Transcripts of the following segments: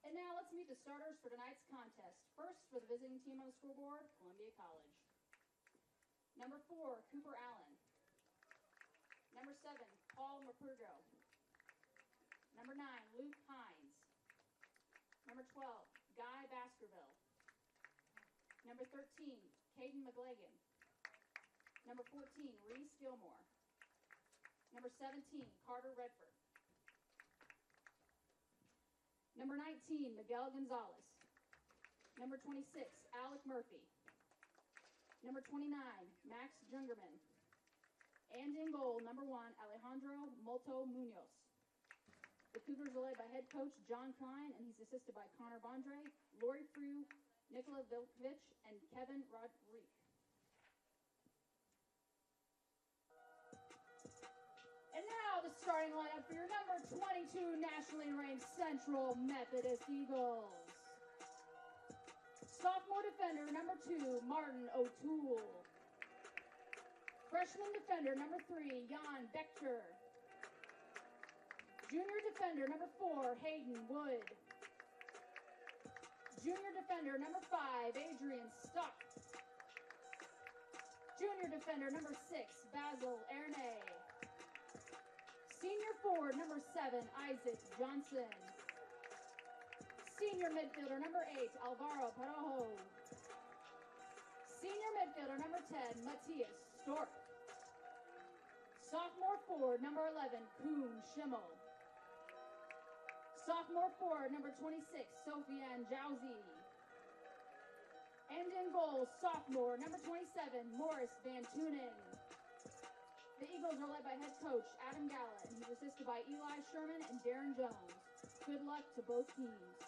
And now let's meet the starters for tonight's contest. First, for the visiting team on the scoreboard, Columbia College. Number 4, Cooper Allen. Number 7, Paul Merpurgo. Number 9, Luke Hines. Number 12, Guy Baskerville. Number 13, Caden McGlagan. Number 14, Reese Gilmore. Number 17, Carter Redford. Number 19, Miguel Gonzalez. Number 26, Alec Murphy. Number 29, Max Jungerman. And in goal, number 1, Alejandro Molto Munoz. The Cougars are led by head coach John Klein, and he's assisted by Connor Bondre, Lori Frew, Nikola Vilkovich, and Kevin Rodrigue. And now the starting lineup for your number 22 nationally ranked Central Methodist Eagles. Sophomore defender, number 2, Martin O'Toole. Freshman defender, number 3, Jan Bechter. Junior defender, number 4, Hayden Wood. Junior defender, number 5, Adrian Stock. Junior defender, number 6, Basil Ernay. Senior forward, number 7, Isaac Johnson. Senior midfielder, number 8, Alvaro Parojo. Senior midfielder, number 10, Matthias Stork. Sophomore forward, number 11, Kuhn Schimmel. Sophomore forward, number 26, Sofiane Jauzi. And in goal, sophomore, number 27, Morris Van Tuning. The Eagles are led by head coach Adam Gallant, and he's assisted by Eli Sherman and Darren Jones. Good luck to both teams.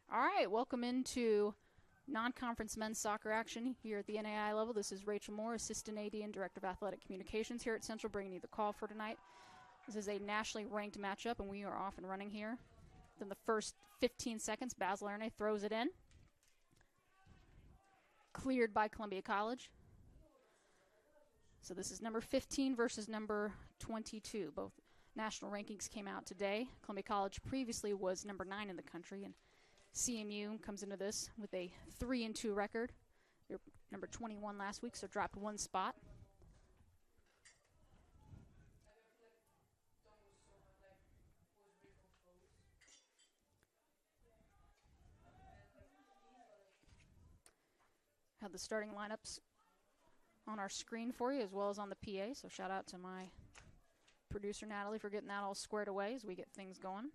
All right, welcome into non-conference men's soccer action here at the NAI level. This is Rachel Moore, Assistant AD and Director of Athletic Communications here at Central, bringing you the call for tonight. This is a nationally ranked matchup, and we are off and running here. Then the first 15 seconds, Basil Erne throws it in. Cleared by Columbia College. So this is number 15 versus number 22. Both national rankings came out today. Columbia College previously was number 9 in the country, and CMU comes into this with a 3-2 record. They're number 21 last week, so dropped one spot. Have the starting lineups on our screen for you as well as on the PA, so shout out to my producer Natalie for getting that all squared away as we get things going.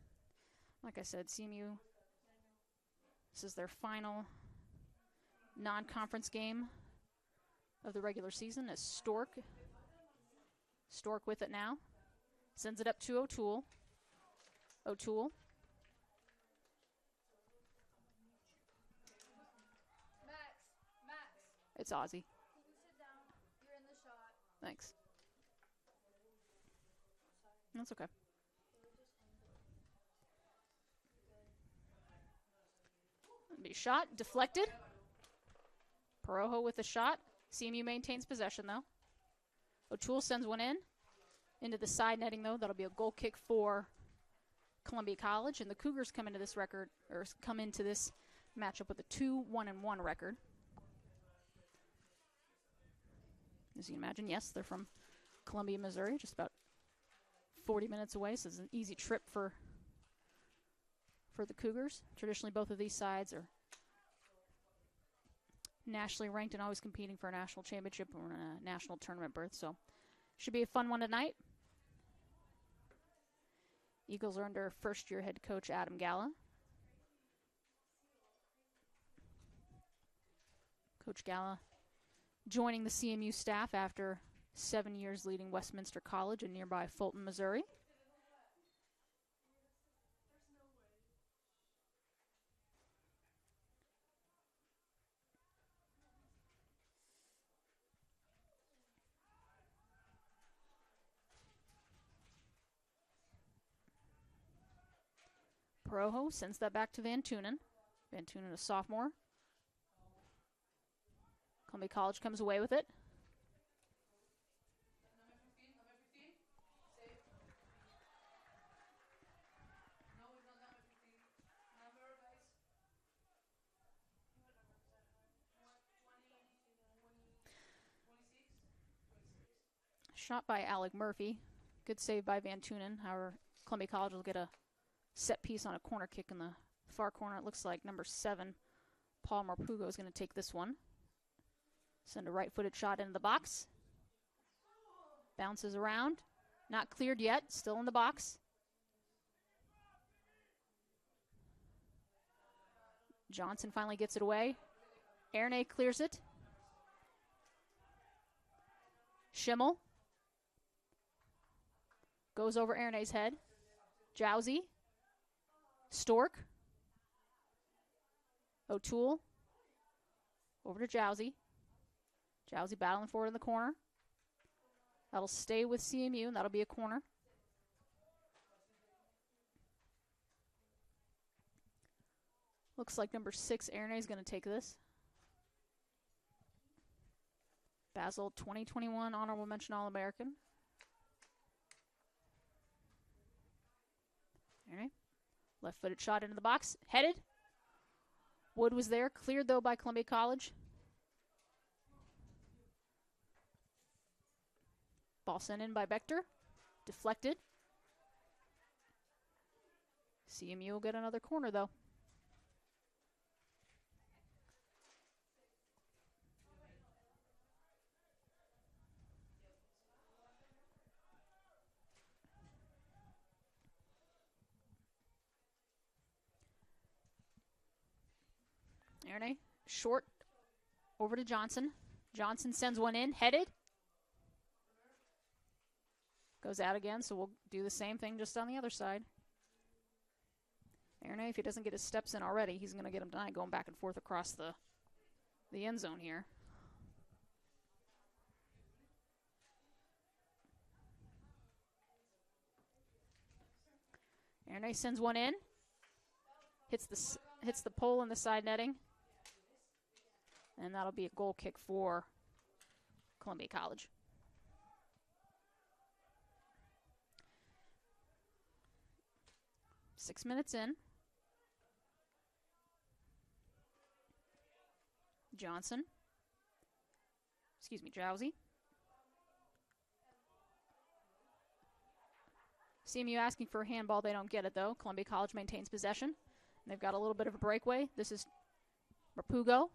Like I said, CMU, this is their final non-conference game of the regular season as Stork with it now. Sends it up to O'Toole. It's Ozzy. Sit down. You're in the shot. Thanks. That's okay. Be shot, deflected. Perojo with the shot. CMU maintains possession, though. O'Toole sends one into the side netting, though. That'll be a goal kick for Columbia College, and the Cougars come into this matchup with a 2-1-1 record. As you can imagine, yes, they're from Columbia, Missouri, just about 40 minutes away, so it's an easy trip for the Cougars. Traditionally, both of these sides are nationally ranked and always competing for a national championship or a national tournament berth, so should be a fun one tonight. Eagles are under first-year head coach Adam Galla. Coach Galla joining the CMU staff after 7 years leading Westminster College in nearby Fulton, Missouri. Perojo sends that back to Van Tunen. Van Tunen, a sophomore. Columbia College comes away with it. Shot by Alec Murphy. Good save by Van Tunen. However, Columbia College will get a set piece on a corner kick in the far corner. It looks like number 7, Paul Marpugo, is going to take this one. Send a right-footed shot into the box. Bounces around. Not cleared yet. Still in the box. Johnson finally gets it away. Erne clears it. Schimmel goes over Erne's head. Jowsey. Stork. O'Toole. Over to Jowsey. Jowsey battling forward in the corner. That'll stay with CMU, and that'll be a corner. Looks like number 6, Erne, is going to take this. Basil, 2021 Honorable Mention All-American. Erne. Left-footed shot into the box. Headed. Wood was there. Cleared, though, by Columbia College. Ball sent in by Bechter. Deflected. CMU will get another corner, though. Erne, short, over to Johnson. Johnson sends one in, headed. Goes out again, so we'll do the same thing just on the other side. Erne, if he doesn't get his steps in already, he's going to get them tonight, going back and forth across the end zone here. Erne sends one in. Hits the pole in the side netting. And that'll be a goal kick for Columbia College. Six minutes in. Jowsey. CMU asking for a handball. They don't get it, though. Columbia College maintains possession. And they've got a little bit of a breakaway. This is Rapugo.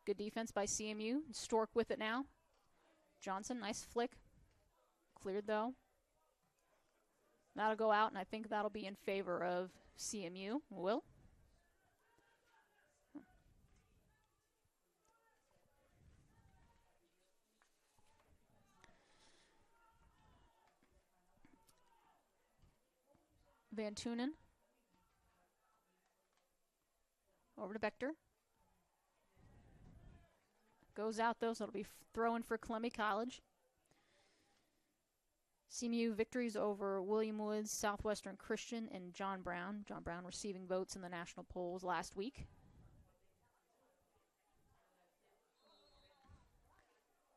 Good defense by CMU. Stork with it now. Johnson, nice flick. Cleared, though. That'll go out, and I think that'll be in favor of CMU. Will? Van Tunen. Over to Bechter. Goes out, though, so it'll be throwing for Columbia College. CMU victories over William Woods, Southwestern Christian, and John Brown. John Brown receiving votes in the national polls last week.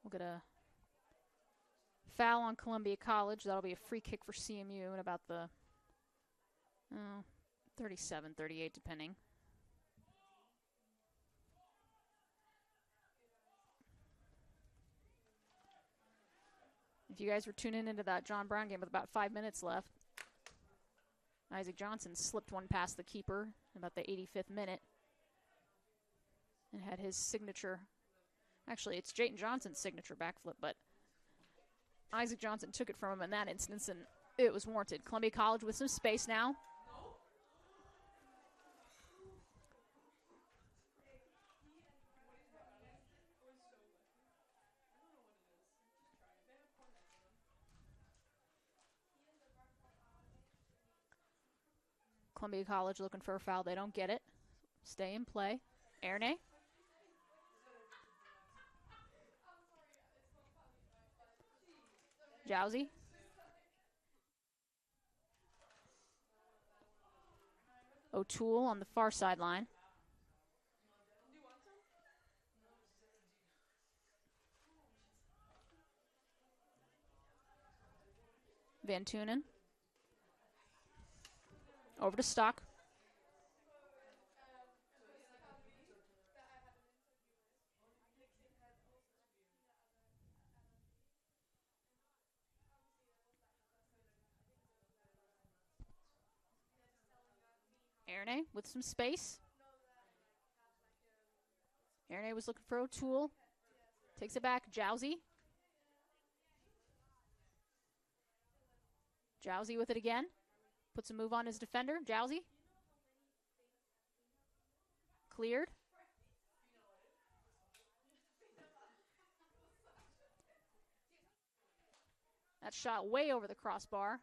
We'll get a foul on Columbia College. That'll be a free kick for CMU in about the 37, 38, depending. If you guys were tuning into that John Brown game with about 5 minutes left, Isaac Johnson slipped one past the keeper in about the 85th minute and had his signature. Actually, it's Jayton Johnson's signature backflip, but Isaac Johnson took it from him in that instance, and it was warranted. Columbia College with some space now. Columbia College looking for a foul. They don't get it. Stay in play. Erne. Jowsey. O'Toole on the far sideline. Van Tunen. Over to Stock. Erne with some space. Erne was looking for O'Toole. Takes it back. Jowsey. Jowsey with it again. Puts a move on his defender. Jowsey. Cleared. That shot way over the crossbar.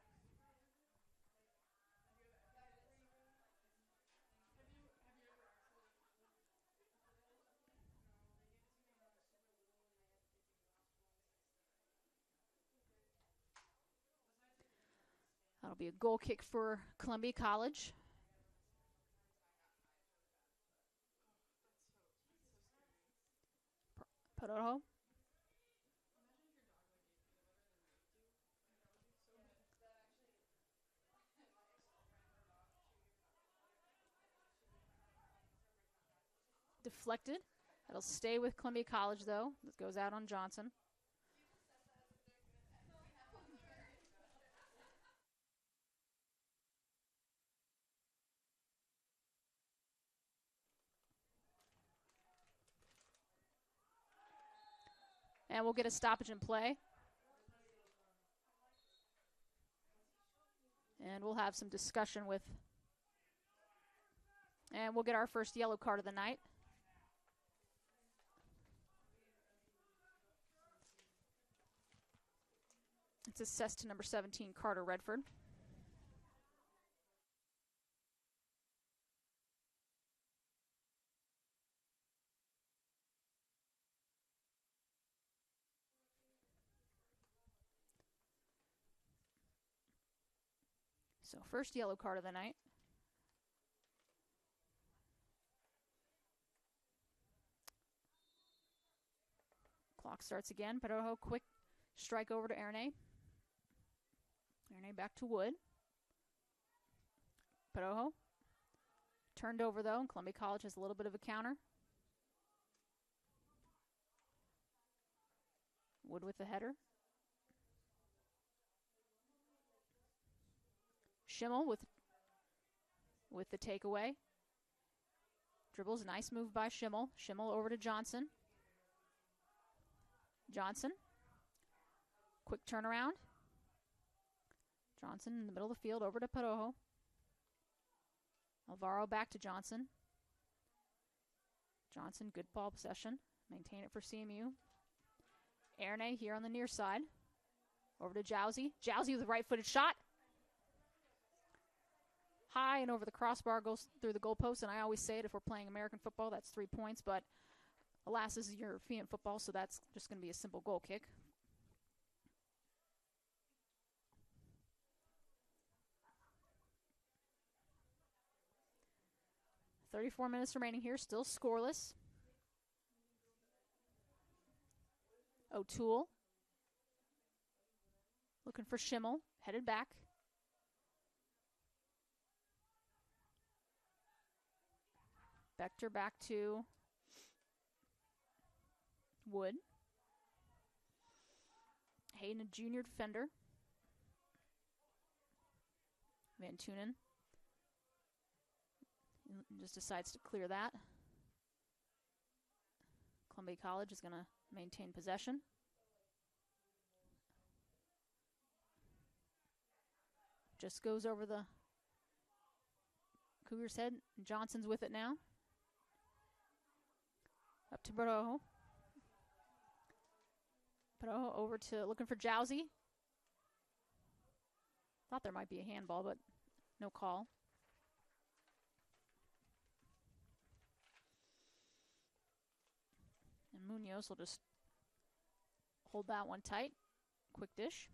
That'll be a goal kick for Columbia College. Parojo. Deflected. It'll stay with Columbia College, though. This goes out on Johnson. And we'll get a stoppage in play. And we'll have some discussion with... And we'll get our first yellow card of the night. It's assessed to number 17, Carter Redford. So first yellow card of the night. Clock starts again. Patojo, quick strike over to Ernay. Ernay back to Wood. Patojo. Turned over, though, and Columbia College has a little bit of a counter. Wood with the header. Schimmel with the takeaway. Dribbles, nice move by Schimmel. Schimmel over to Johnson. Johnson. Quick turnaround. Johnson in the middle of the field over to Patojo. Alvaro back to Johnson. Johnson, good ball possession. Maintain it for CMU. Ernay here on the near side. Over to Jowsey. Jowsey with a right-footed shot. High and over the crossbar, goes through the goalpost. And I always say it, if we're playing American football, that's 3 points. But alas, this is European football, so that's just going to be a simple goal kick. .34 minutes remaining here, still scoreless. O'Toole. Looking for Schimmel, headed back. Bechter back to Wood. Hayden, a junior defender. Van Tunen just decides to clear that. Columbia College is going to maintain possession. Just goes over the Cougars' head. Johnson's with it now. Up to Patojo. Patojo over to looking for Jowsey. Thought there might be a handball, but no call. And Munoz will just hold that one tight. Quick dish.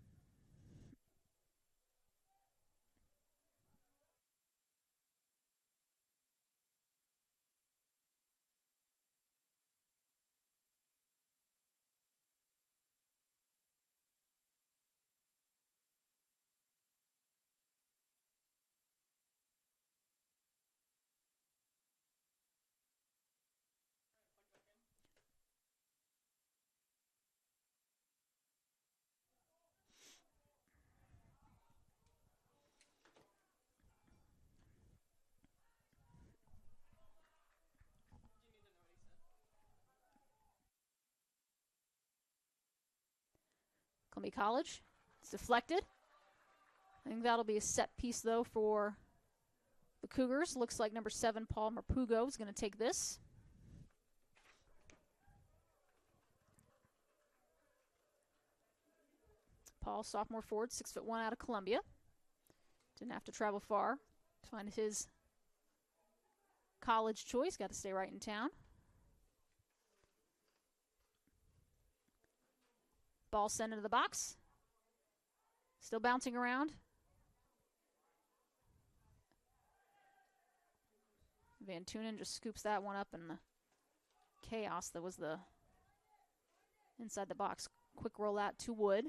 Columbia College. It's deflected. I think that'll be a set piece, though, for the Cougars. Looks like number 7, Paul Mapugo, is going to take this. Paul, sophomore forward, 6'1" out of Columbia. Didn't have to travel far to find his college choice. Got to stay right in town. Ball sent into the box. Still bouncing around. Van Tunen just scoops that one up in the chaos that was the inside the box. Quick roll out to Wood.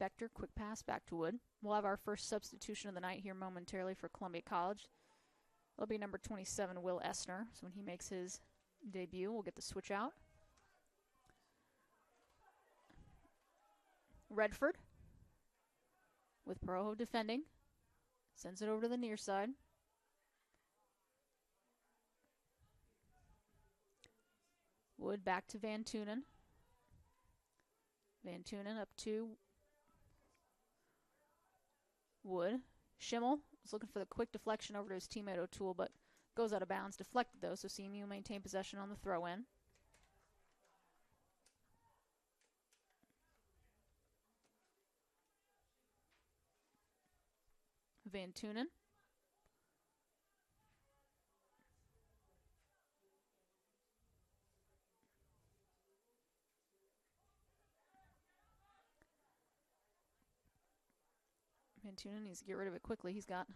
Bechter, quick pass back to Wood. We'll have our first substitution of the night here momentarily for Columbia College. It'll be number 27, Will Essner. So when he makes his debut, we'll get the switch out. Redford with Patojo defending. Sends it over to the near side. Wood back to Van Tunen. Van Tunen up to Wood. Schimmel was looking for the quick deflection over to his teammate O'Toole, but goes out of bounds. Deflected, though, so CMU maintain possession on the throw-in. Van Tunen. Van Tunen needs to get rid of it quickly. He's got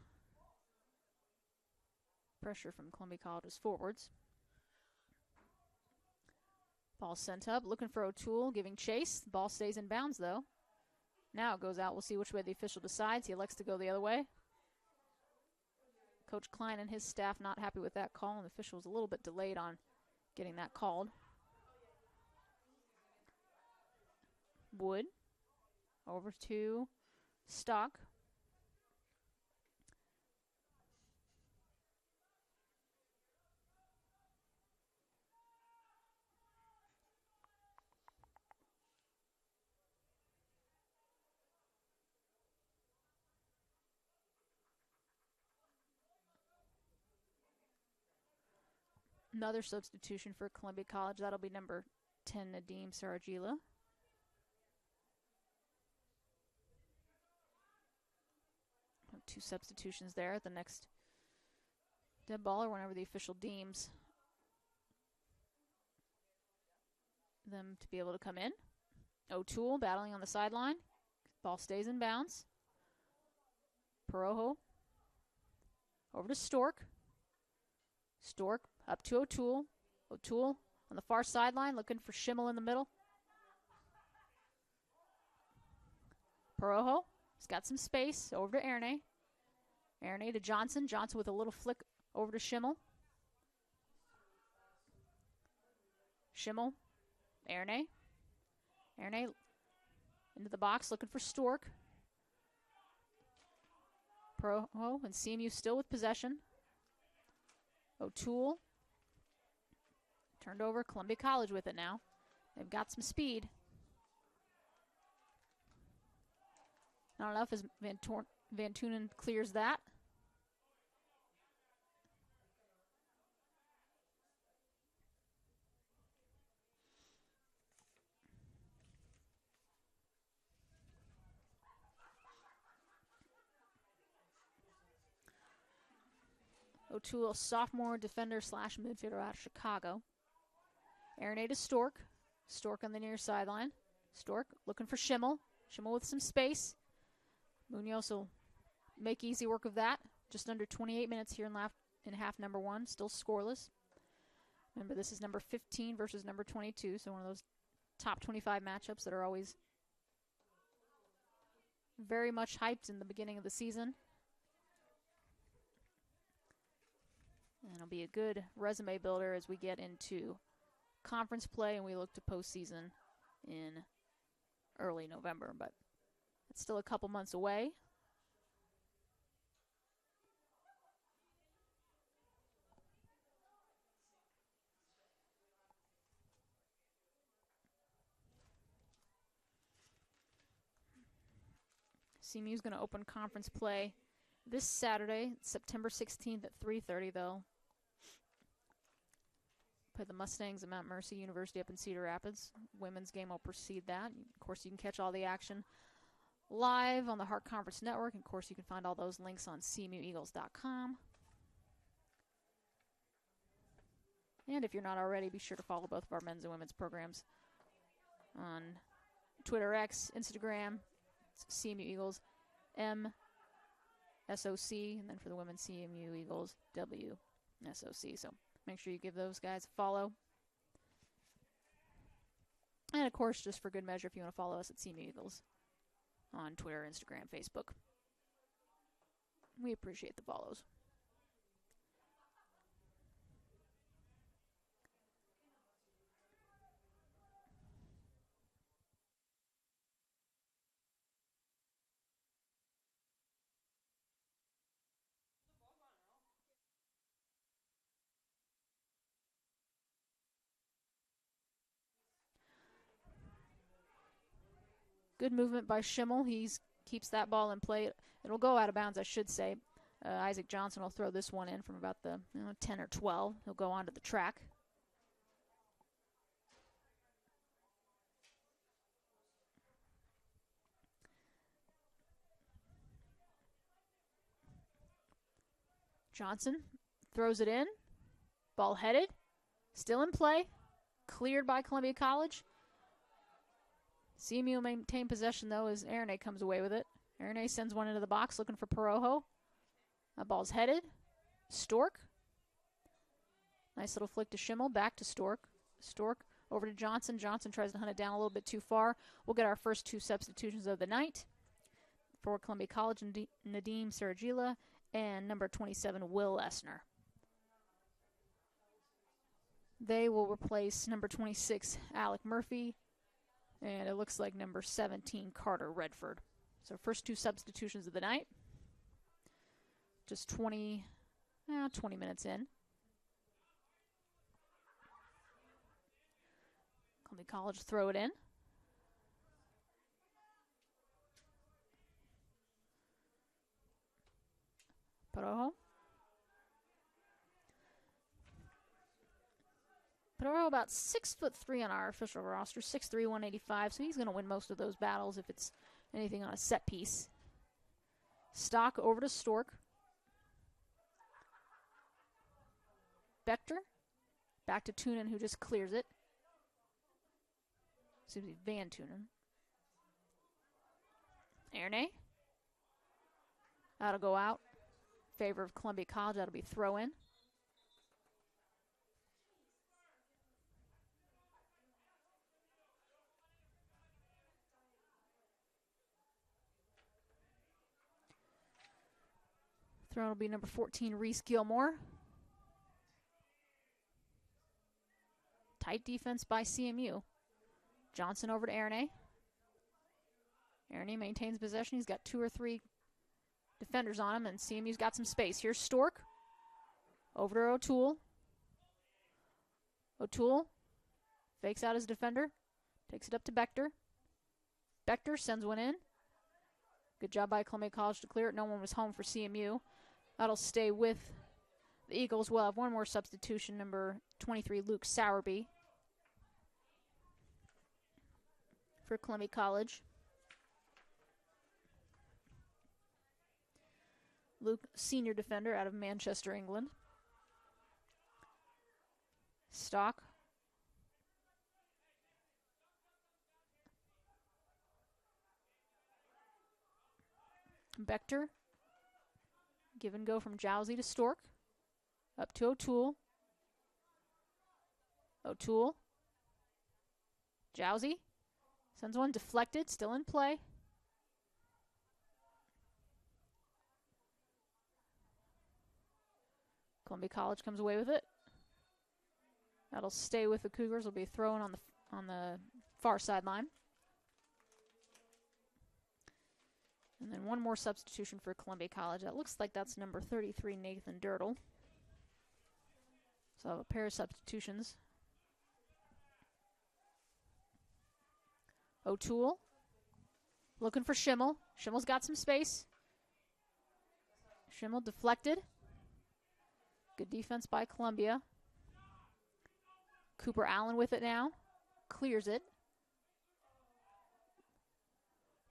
pressure from Columbia College's forwards. Ball sent up, looking for O'Toole, giving chase. The ball stays in bounds, though. Now it goes out. We'll see which way the official decides. He elects to go the other way. Coach Klein and his staff not happy with that call, and the official was a little bit delayed on getting that called. Wood over to Stock. Another substitution for Columbia College. That'll be number 10, Nadim Sarajila. Two substitutions there at the next dead ball or whenever the official deems them to be able to come in. O'Toole battling on the sideline. Ball stays in bounds. Perojo over to Stork. Stork up to O'Toole. O'Toole on the far sideline looking for Schimmel in the middle. Perojo has got some space over to Ernay. Ernay to Johnson. Johnson with a little flick over to Schimmel. Schimmel. Ernay. Ernay into the box looking for Stork. Perojo and CMU still with possession. O'Toole. Turned over. Columbia College with it now. They've got some speed. Not enough as Van Tunen clears that. O'Toole, sophomore defender slash midfielder out of Chicago. Ernay to Stork. Stork on the near sideline. Stork looking for Schimmel. Schimmel with some space. Munoz will make easy work of that. Just under 28 minutes here in half number one. Still scoreless. Remember, this is number 15 versus number 22, so one of those top 25 matchups that are always very much hyped in the beginning of the season. And it'll be a good resume builder as we get into conference play and we look to postseason in early November, but it's still a couple months away. CMU is going to open conference play this Saturday, September 16th at 3:30, though. Play the Mustangs at Mount Mercy University up in Cedar Rapids. Women's game will precede that. Of course, you can catch all the action live on the Hart Conference Network. And of course, you can find all those links on cmueagles.com. And if you're not already, be sure to follow both of our men's and women's programs on Twitter, X, Instagram. It's CMU Eagles, MSOC, and then for the women, CMU Eagles, WSOC. So make sure you give those guys a follow. And, of course, just for good measure, if you want to follow us at CMU Eagles on Twitter, Instagram, Facebook. We appreciate the follows. Good movement by Schimmel. He keeps that ball in play. It'll go out of bounds, I should say. Isaac Johnson will throw this one in from about the 10 or 12. He'll go onto the track. Johnson throws it in. Ball headed. Still in play. Cleared by Columbia College. CMU will maintain possession, though, as Ernay comes away with it. Erne sends one into the box looking for Perojo. That ball's headed. Stork. Nice little flick to Schimmel. Back to Stork. Stork over to Johnson. Johnson tries to hunt it down a little bit too far. We'll get our first 2 substitutions of the night. For Columbia College, Nadim Saragila and number 27, Will Essner. They will replace number 26, Alec Murphy, and it looks like number 17, Carter Redford. So first 2 substitutions of the night. Just 20 minutes in. Columbia College throw it in. Perojo. Perojo about 6'3" on our official roster, 6'3", 185, so he's going to win most of those battles if it's anything on a set piece. Stock over to Stork. Bechter. Back to Tunen, who just clears it. Seems to be Van Tunen. Erne. That'll go out. Favor of Columbia College. That'll be throw in. Throw will be number 14, Reese Gilmore. Tight defense by CMU. Johnson over to Erne. Erne maintains possession. He's got 2 or 3 defenders on him, and CMU's got some space. Here's Stork. Over to O'Toole. O'Toole fakes out his defender. Takes it up to Bechter. Bechter sends one in. Good job by Columbia College to clear it. No one was home for CMU. That'll stay with the Eagles. We'll have one more substitution, number 23, Luke Sowerby, for Columbia College. Luke, senior defender out of Manchester, England. Stock. Bechter. Give and go from Jowsey to Stork. Up to O'Toole. O'Toole. Jowsey. Sends one deflected, still in play. Columbia College comes away with it. That'll stay with the Cougars. Will be thrown on the far sideline. And then one more substitution for Columbia College. That looks like that's number 33, Nathan Dirtle. So a pair of substitutions. O'Toole looking for Schimmel. Schimmel's got some space. Schimmel deflected. Good defense by Columbia. Cooper Allen with it now. Clears it.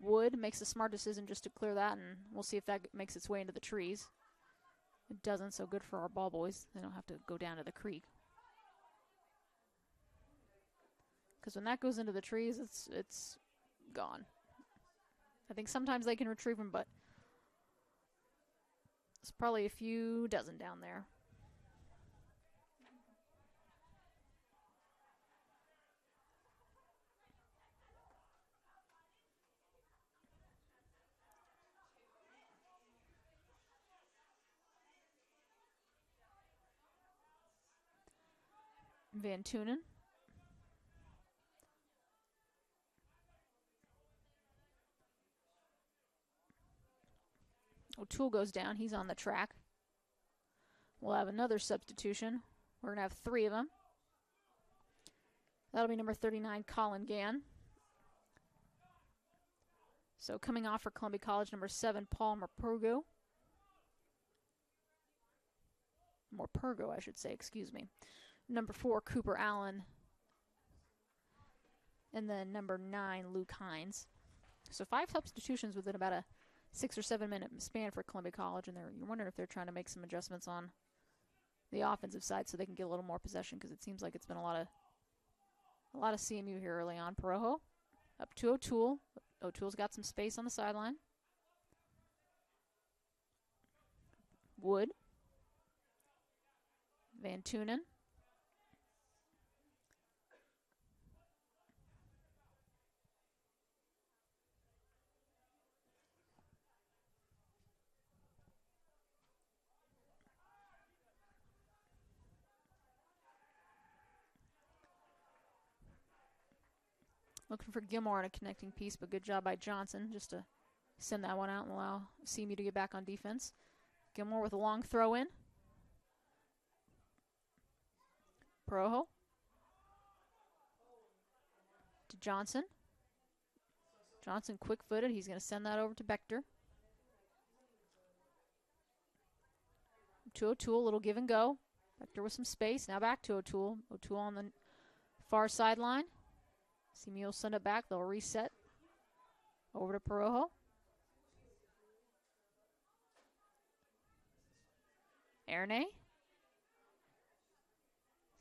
Wood makes a smart decision just to clear that, and we'll see if that makes its way into the trees. It doesn't, so good for our ball boys. They don't have to go down to the creek. Because when that goes into the trees, it's gone. I think sometimes they can retrieve them, but it's probably a few dozen down there. Van Tunen. O'Toole goes down. He's on the track. We'll have another substitution. We're going to have 3 of them. That'll be number 39, Colin Gann. So coming off for Columbia College, number 7, Paul Morpurgo. Morpurgo, I should say, excuse me. Number 4, Cooper Allen. And then number 9, Luke Hines. So 5 substitutions within about a 6 or 7 minute span for Columbia College, and you're wondering if they're trying to make some adjustments on the offensive side so they can get a little more possession, because it seems like it's been a lot of CMU here early on. Perojo up to O'Toole. O'Toole's got some space on the sideline. Wood. Van Tunen. Looking for Gilmore on a connecting piece, but good job by Johnson just to send that one out and allow CMU to get back on defense. Gilmore with a long throw in. Perojo. To Johnson. Johnson quick-footed. He's going to send that over to Bechter. To O'Toole, little give and go. Bechter with some space. Now back to O'Toole. O'Toole on the far sideline. CMU will send it back. They'll reset. Over to Perojo. Ernay.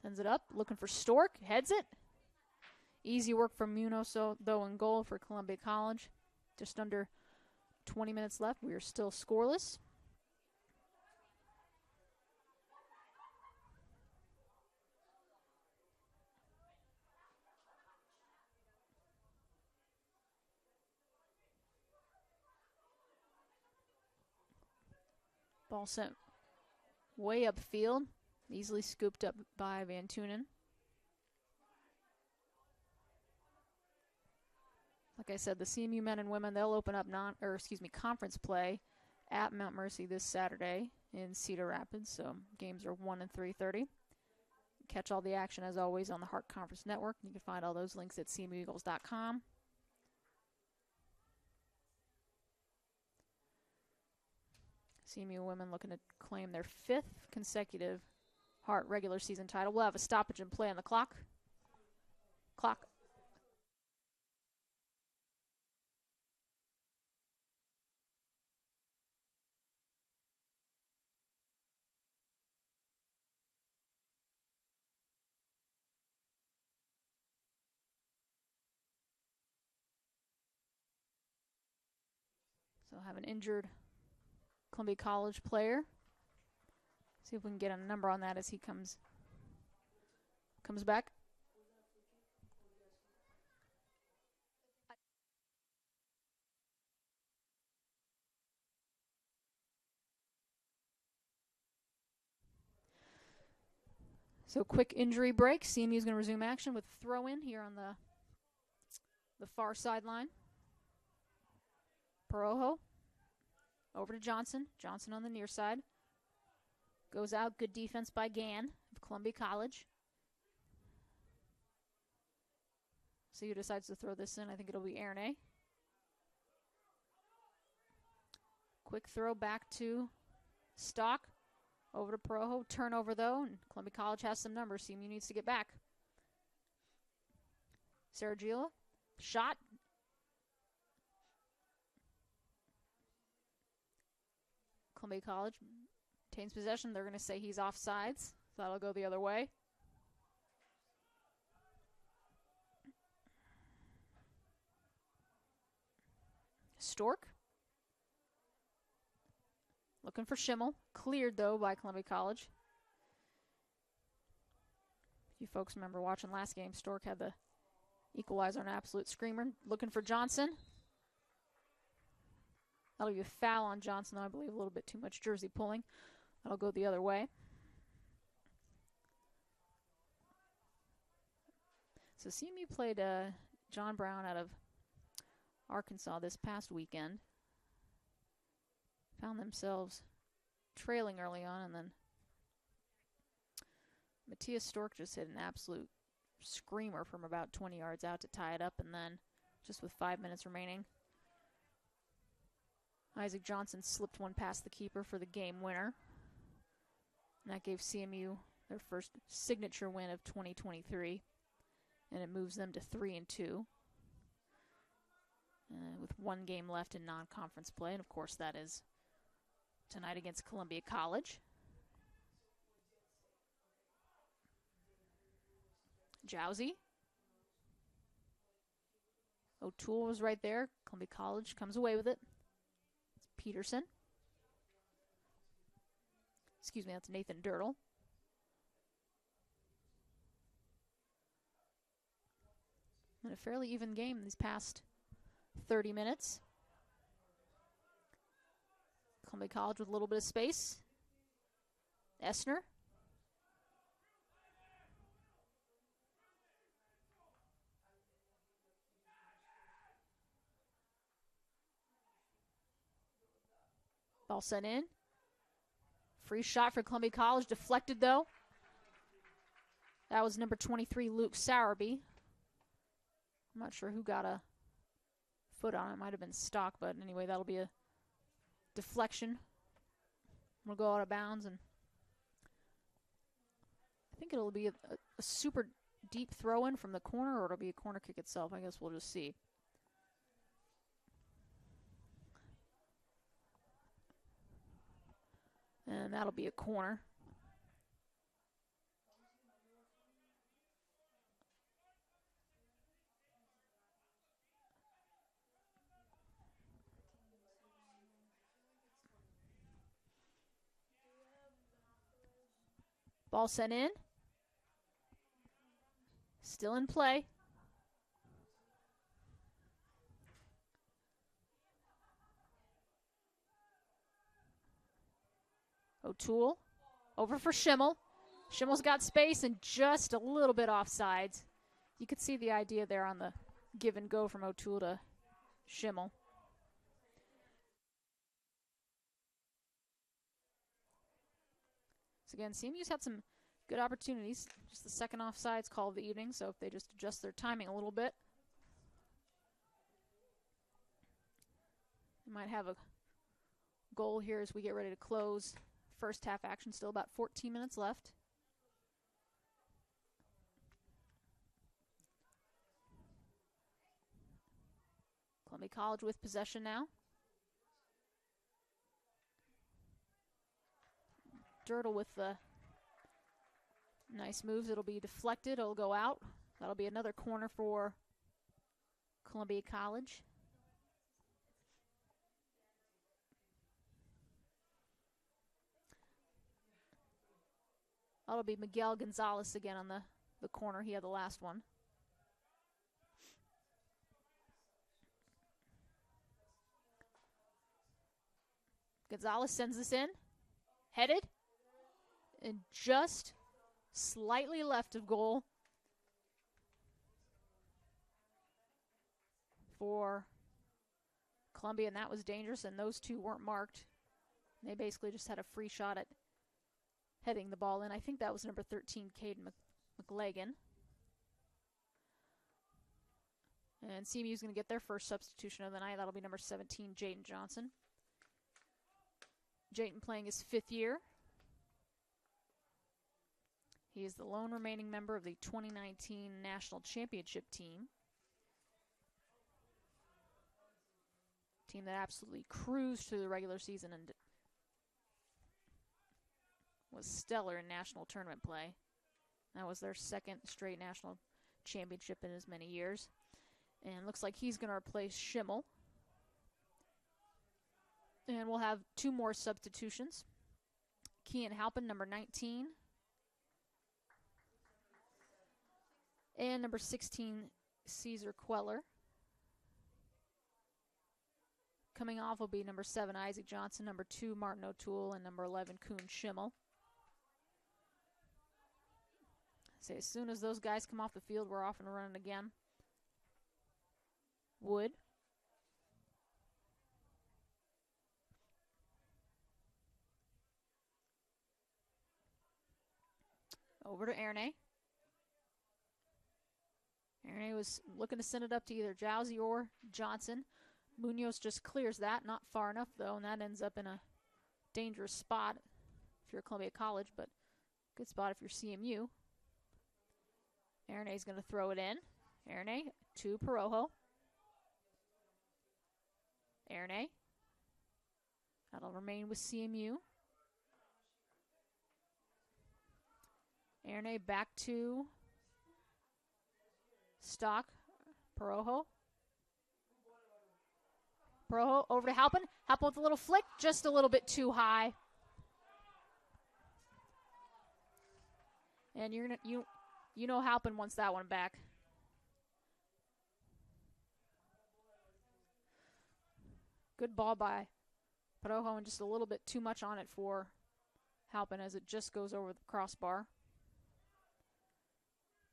Sends it up. Looking for Stork. Heads it. Easy work from Munoz, though, in goal for Columbia College. Just under 20 minutes left. We are still scoreless. Ball sent way upfield. Easily scooped up by Van Tunen. Like I said, the CMU men and women, they'll open up conference play at Mount Mercy this Saturday in Cedar Rapids. So games are 1 and 3:30. Catch all the action as always on the Hart Conference Network. You can find all those links at cmueagles.com. CMU women looking to claim their 5th consecutive Hart regular season title. We'll have a stoppage in play on the clock. So have an injured Columbia College player. See if we can get a number on that as he comes back. So quick injury break. CMU is going to resume action with throw in here on the far sideline. Perojo over to Johnson. Johnson on the near side. Goes out. Good defense by Gann of Columbia College. See who decides to throw this in. I think it'll be Ernay. Quick throw back to Stock. Over to Perojo. Turnover, though, and Columbia College has some numbers. CMU needs to get back. Saragila. Shot. Columbia College retains possession. They're going to say he's offsides. So that'll go the other way. Stork. Looking for Schimmel. Cleared, though, by Columbia College. You folks remember watching last game. Stork had the equalizer, an absolute screamer. Looking for Johnson. That'll be a foul on Johnson, I believe. A little bit too much jersey pulling. That'll go the other way. So CMU played John Brown out of Arkansas this past weekend. Found themselves trailing early on, and then Matthias Stork just hit an absolute screamer from about 20 yards out to tie it up, and then just with 5 minutes remaining, Isaac Johnson slipped one past the keeper for the game winner. And that gave CMU their first signature win of 2023, and it moves them to 3-2. With one game left in non-conference play, and of course that is tonight against Columbia College. Jowsey. O'Toole was right there. Columbia College comes away with it. It's Peterson. Excuse me, that's Nathan Dirtle. And a fairly even game these past 30 minutes. Columbia College with a little bit of space. Essner. Ball sent in. Free shot for Columbia College. Deflected, though. That was number 23, Luke Sowerby. I'm not sure who got a foot on it. Might have been Stock, but anyway, that'll be a deflection. We'll go out of bounds, and I think it'll be a super deep throw-in from the corner, or it'll be a corner kick itself. I guess we'll just see. And that'll be a corner. Ball sent in. Still in play. O'Toole over for Schimmel. Schimmel's got space and just a little bit offsides. You could see the idea there on the give and go from O'Toole to Schimmel. So again, CMU's had some good opportunities. Just the second offsides call of the evening, so if they just adjust their timing a little bit, they might have a goal here as we get ready to close first half action. Still about 14 minutes left. Columbia College with possession now. Dirtle with the nice moves. It'll be deflected. It'll go out. That'll be another corner for Columbia College. That'll be Miguel Gonzalez again on the corner. He had the last one. Gonzalez sends this in. Headed. And just slightly left of goal for Columbia, and that was dangerous, and those two weren't marked. They basically just had a free shot at heading the ball in. I think that was number 13, Caden McLagan. And CMU is going to get their first substitution of the night. That'll be number 17, Jayden Johnson. Jayden playing his 5th year. He is the lone remaining member of the 2019 National Championship team. Team that absolutely cruised through the regular season and was stellar in national tournament play. That was their 2nd straight national championship in as many years. And looks like he's going to replace Schimmel. And we'll have 2 more substitutions. Kean Halpin, number 19. And number 16, Caesar Queller. Coming off will be number 7, Isaac Johnson, number 2, Martin O'Toole, and number 11, Kuhn Schimmel. So as soon as those guys come off the field, we're off and running again. Wood. Over to Ernay. Ernay was looking to send it up to either Jowsey or Johnson. Munoz just clears that, not far enough though, and that ends up in a dangerous spot if you're Columbia College, but good spot if you're CMU. Ernay's going to throw it in. Ernay to Perojo. Ernay. That'll remain with CMU. Ernay back to Stock. Perojo. Perojo over to Halpin. Halpin with a little flick, just a little bit too high. And you know Halpin wants that one back. Good ball by Parojo, and just a little bit too much on it for Halpin as it just goes over the crossbar.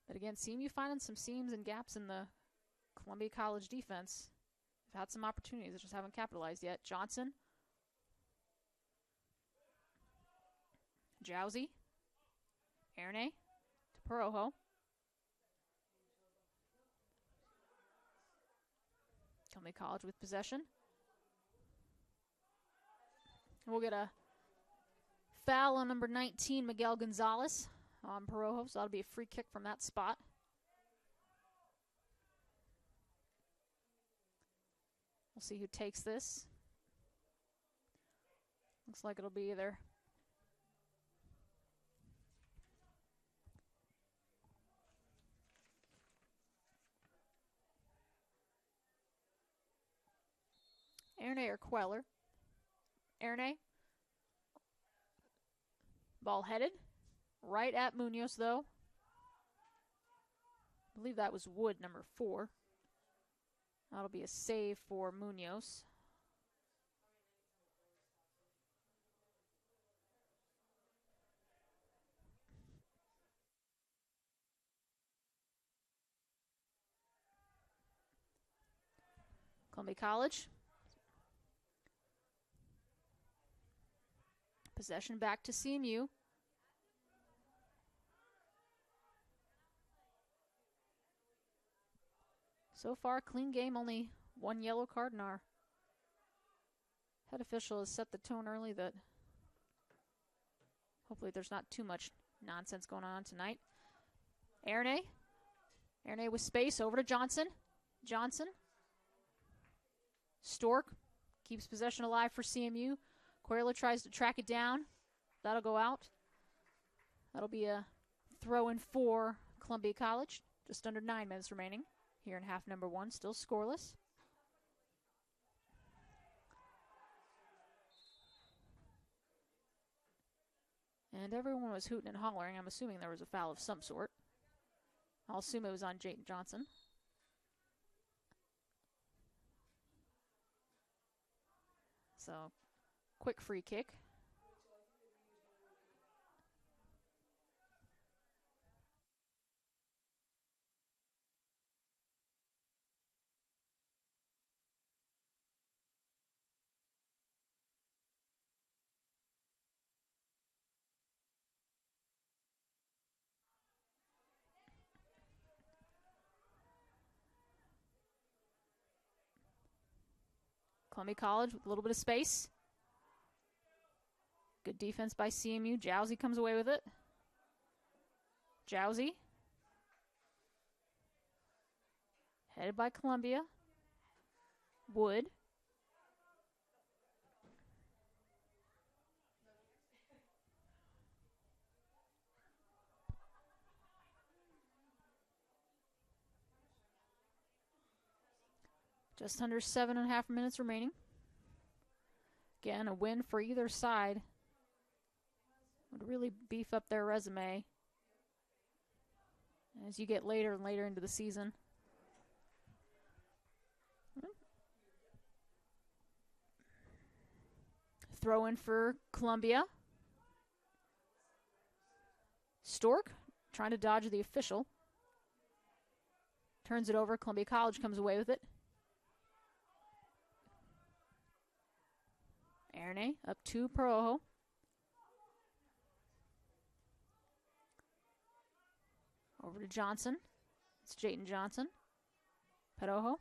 But again, CMU finding some seams and gaps in the Columbia College defense. They've had some opportunities, they just haven't capitalized yet. Johnson. Jowsey. Erne to Parojo. Columbia College with possession. We'll get a foul on number 19, Miguel Gonzalez, on Parojo, so that'll be a free kick from that spot. We'll see who takes this. Looks like it'll be either Erne or Queller. Erne. Ball headed. Right at Munoz, though. I believe that was Wood, number 4. That'll be a save for Munoz. Columbia College. Possession back to CMU. So far, clean game, only one yellow card, and our head official has set the tone early that hopefully there's not too much nonsense going on tonight. Erne with space, over to Johnson. Johnson. Stork keeps possession alive for CMU. Coelho tries to track it down. That'll go out. That'll be a throw in for Columbia College. Just under 9 minutes remaining here in half number 1. Still scoreless. And everyone was hooting and hollering. I'm assuming there was a foul of some sort. I'll assume it was on Jayden Johnson. So, quick free kick. Columbia College with a little bit of space. Good defense by CMU. Jowsey comes away with it. Jowsey. Headed by Columbia. Wood. Just under 7.5 minutes remaining. Again, a win for either side would really beef up their resume as you get later and later into the season. Throw in for Columbia. Stork trying to dodge the official. Turns it over. Columbia College comes away with it. Erne up to Parojo. Over to Johnson. It's Jayden Johnson. Parojo.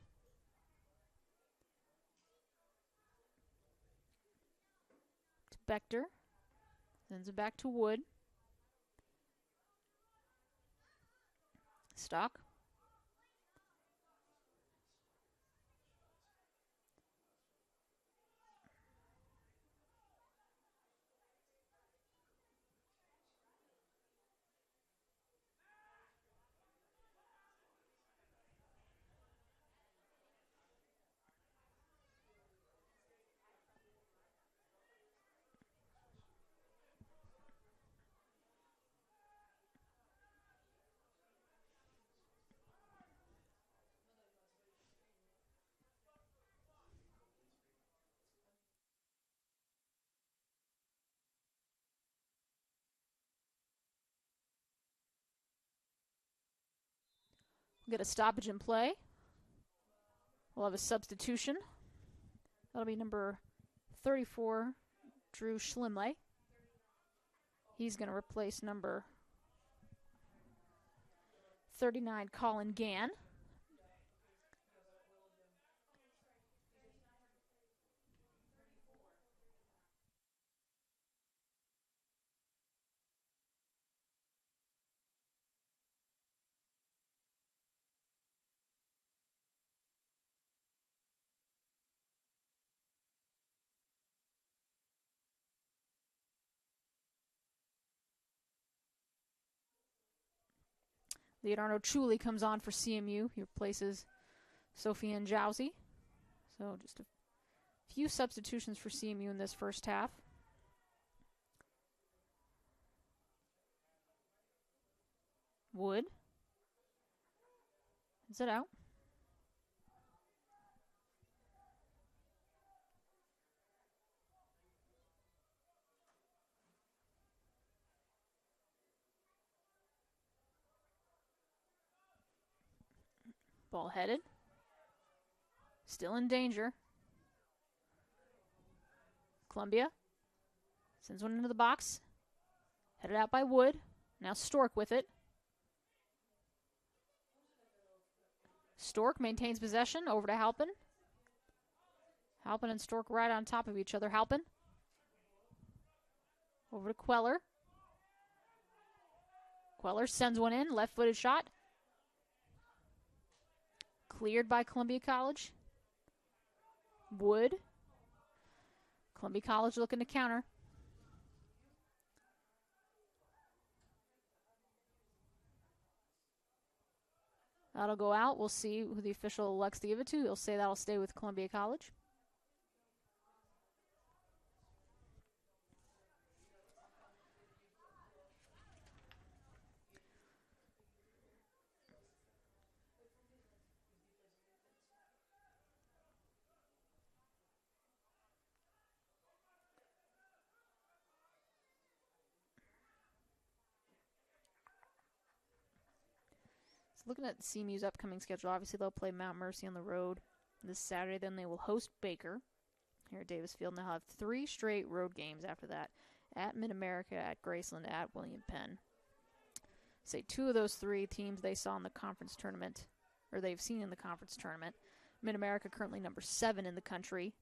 To Bechter. Sends it back to Wood. Stock. Get a stoppage in play. We'll have a substitution. That'll be number 34, Drew Schlimley. He's going to replace number 39, Colin Gann. Leonardo Chuli comes on for CMU. He replaces Sofiane Jauzi. So just a few substitutions for CMU in this first half. Wood. Is it out? Ball headed. Still in danger. Columbia sends one into the box. Headed out by Wood. Now Stork with it. Stork maintains possession. Over to Halpin. Halpin and Stork right on top of each other. Halpin. Over to Queller. Queller sends one in. Left-footed shot. Cleared by Columbia College. Wood. Columbia College looking to counter. That'll go out. We'll see who the official elects to give it to. He'll say that'll stay with Columbia College. Looking at CMU's upcoming schedule, obviously they'll play Mount Mercy on the road this Saturday. Then they will host Baker here at Davis Field. And they'll have 3 straight road games after that. At Mid-America, at Graceland, at William Penn. Say 2 of those 3 teams they saw in the conference tournament, or they've seen in the conference tournament. Mid-America currently number 7 in the country.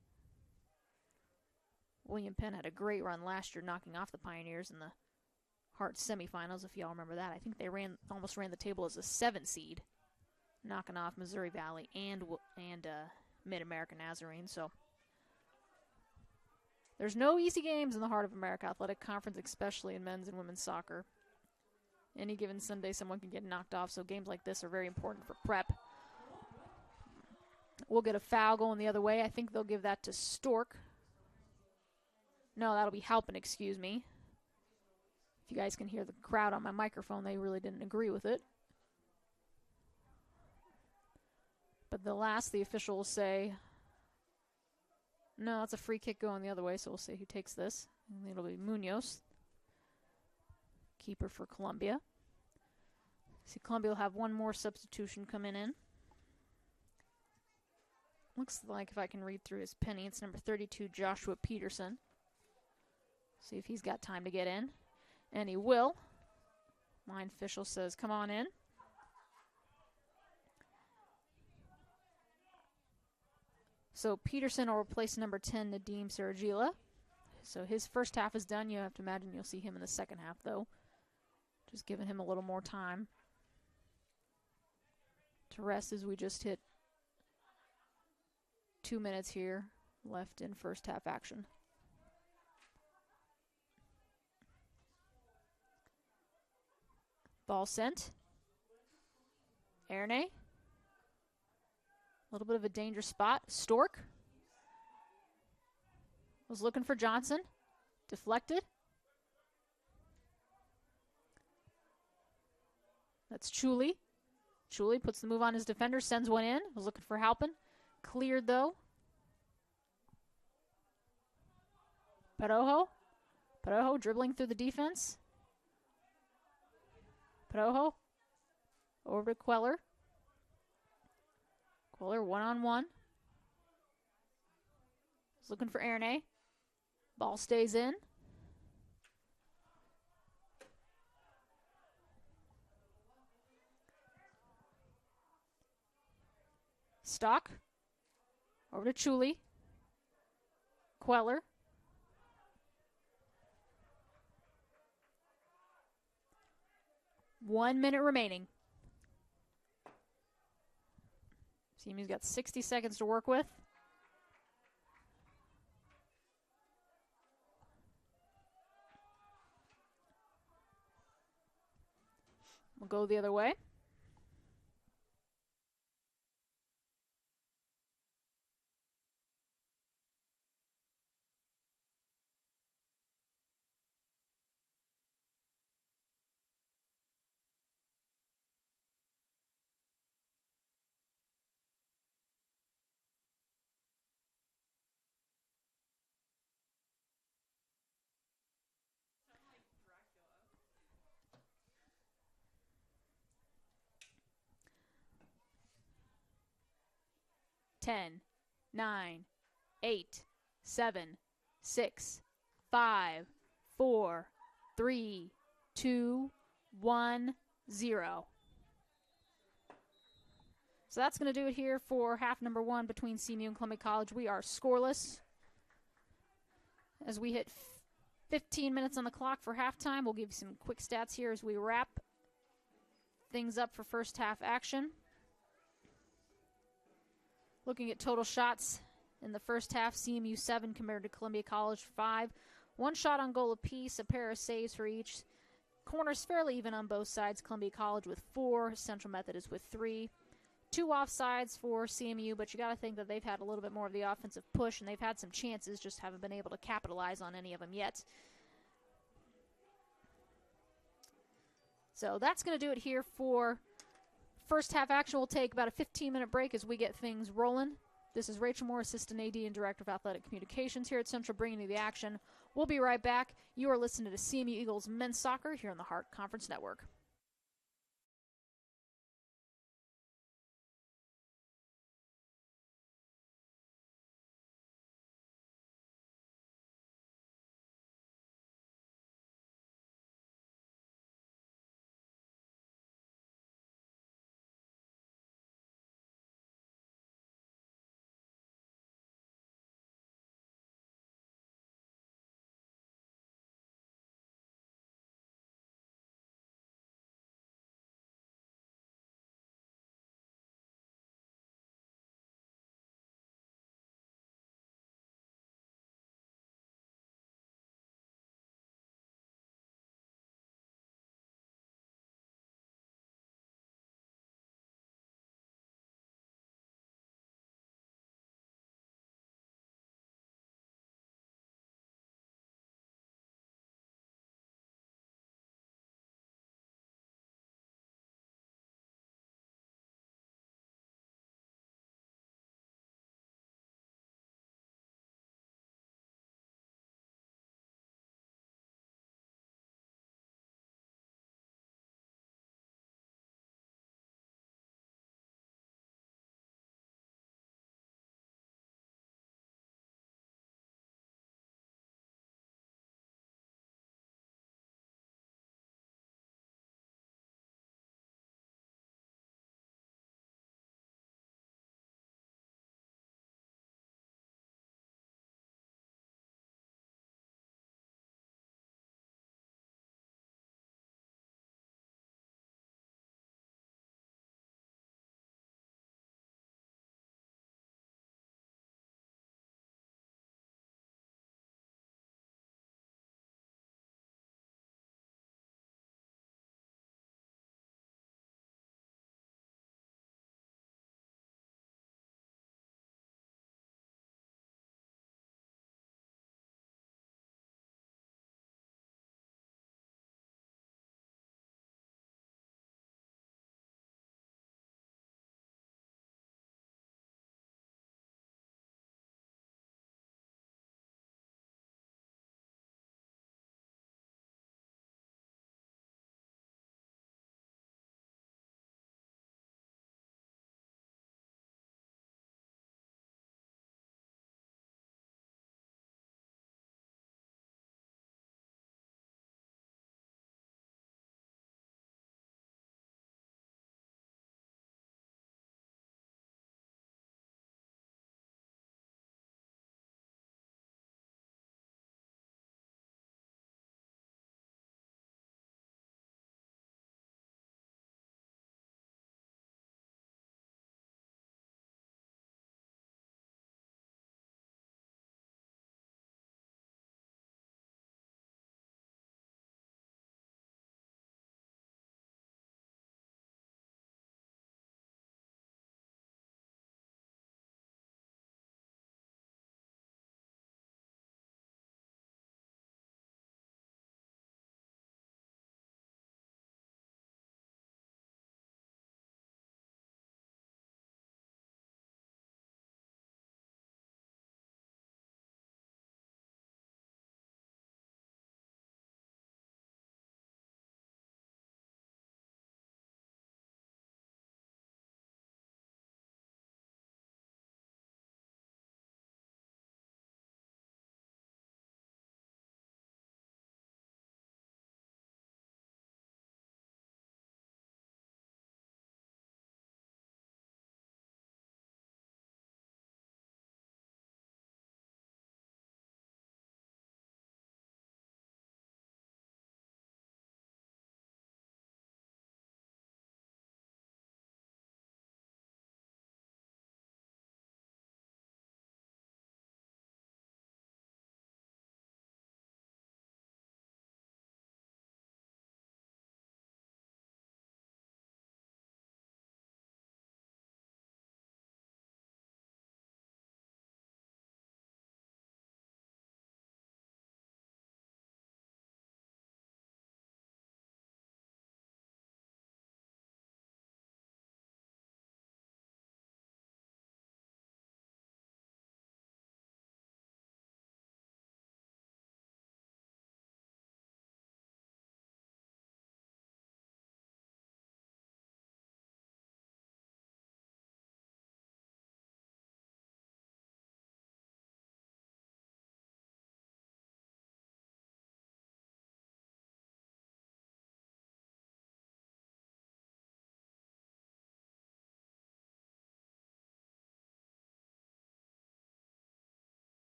William Penn had a great run last year, knocking off the Pioneers in the Hart semifinals, if y'all remember that. I think they almost ran the table as a 7 seed, knocking off Missouri Valley and Mid-America Nazarene. So there's no easy games in the Heart of America Athletic Conference, especially in men's and women's soccer. Any given Sunday, someone can get knocked off, so games like this are very important for prep. We'll get a foul going the other way. I think they'll give that to Stork. No, that'll be Halpin, excuse me. If you guys can hear the crowd on my microphone, they really didn't agree with it. But the official will say, no, it's a free kick going the other way, so we'll see who takes this. And it'll be Munoz, keeper for Columbia. See, Columbia will have one more substitution coming in. Looks like, if I can read through his penny, it's number 32, Joshua Peterson. See if he's got time to get in. And he will. My official says, come on in. So Peterson will replace number 10, Nadeem Saragila. So his first half is done. You have to imagine you'll see him in the second half, though. Just giving him a little more time to rest as we just hit 2 minutes here left in first half action. Ball sent. Erne. A little bit of a danger spot. Stork was looking for Johnson. Deflected. That's Chuli. Chuli puts the move on his defender, sends one in. Was looking for Halpin. Cleared, though. Perojo. Perojo dribbling through the defense. Perojo over to Queller. Quiller one-on-one. He's looking for Erne. Ball stays in. Stock. Over to Chuli. Queller. One minute remaining. CMU's got 60 seconds to work with. We'll go the other way. Ten, 9, 8, 7, 6, 5, 4, 3, 2, 1, 0. So that's going to do it here for half number 1 between CMU and Columbia College. We are scoreless. As we hit 15 minutes on the clock for halftime, we'll give you some quick stats here as we wrap things up for first half action. Looking at total shots in the first half, CMU 7 compared to Columbia College 5. 1 shot on goal apiece, a pair of saves for each. Corners fairly even on both sides. Columbia College with 4, Central Methodist with 3. 2 offsides for CMU, but you got to think that they've had a little bit more of the offensive push, and they've had some chances, just haven't been able to capitalize on any of them yet. So that's going to do it here for first half action. We'll take about a 15-minute break as we get things rolling. This is Rachel Moore, Assistant AD and Director of Athletic Communications here at Central, bringing you the action. We'll be right back. You are listening to CMU Eagles Men's Soccer here on the Hart Conference Network.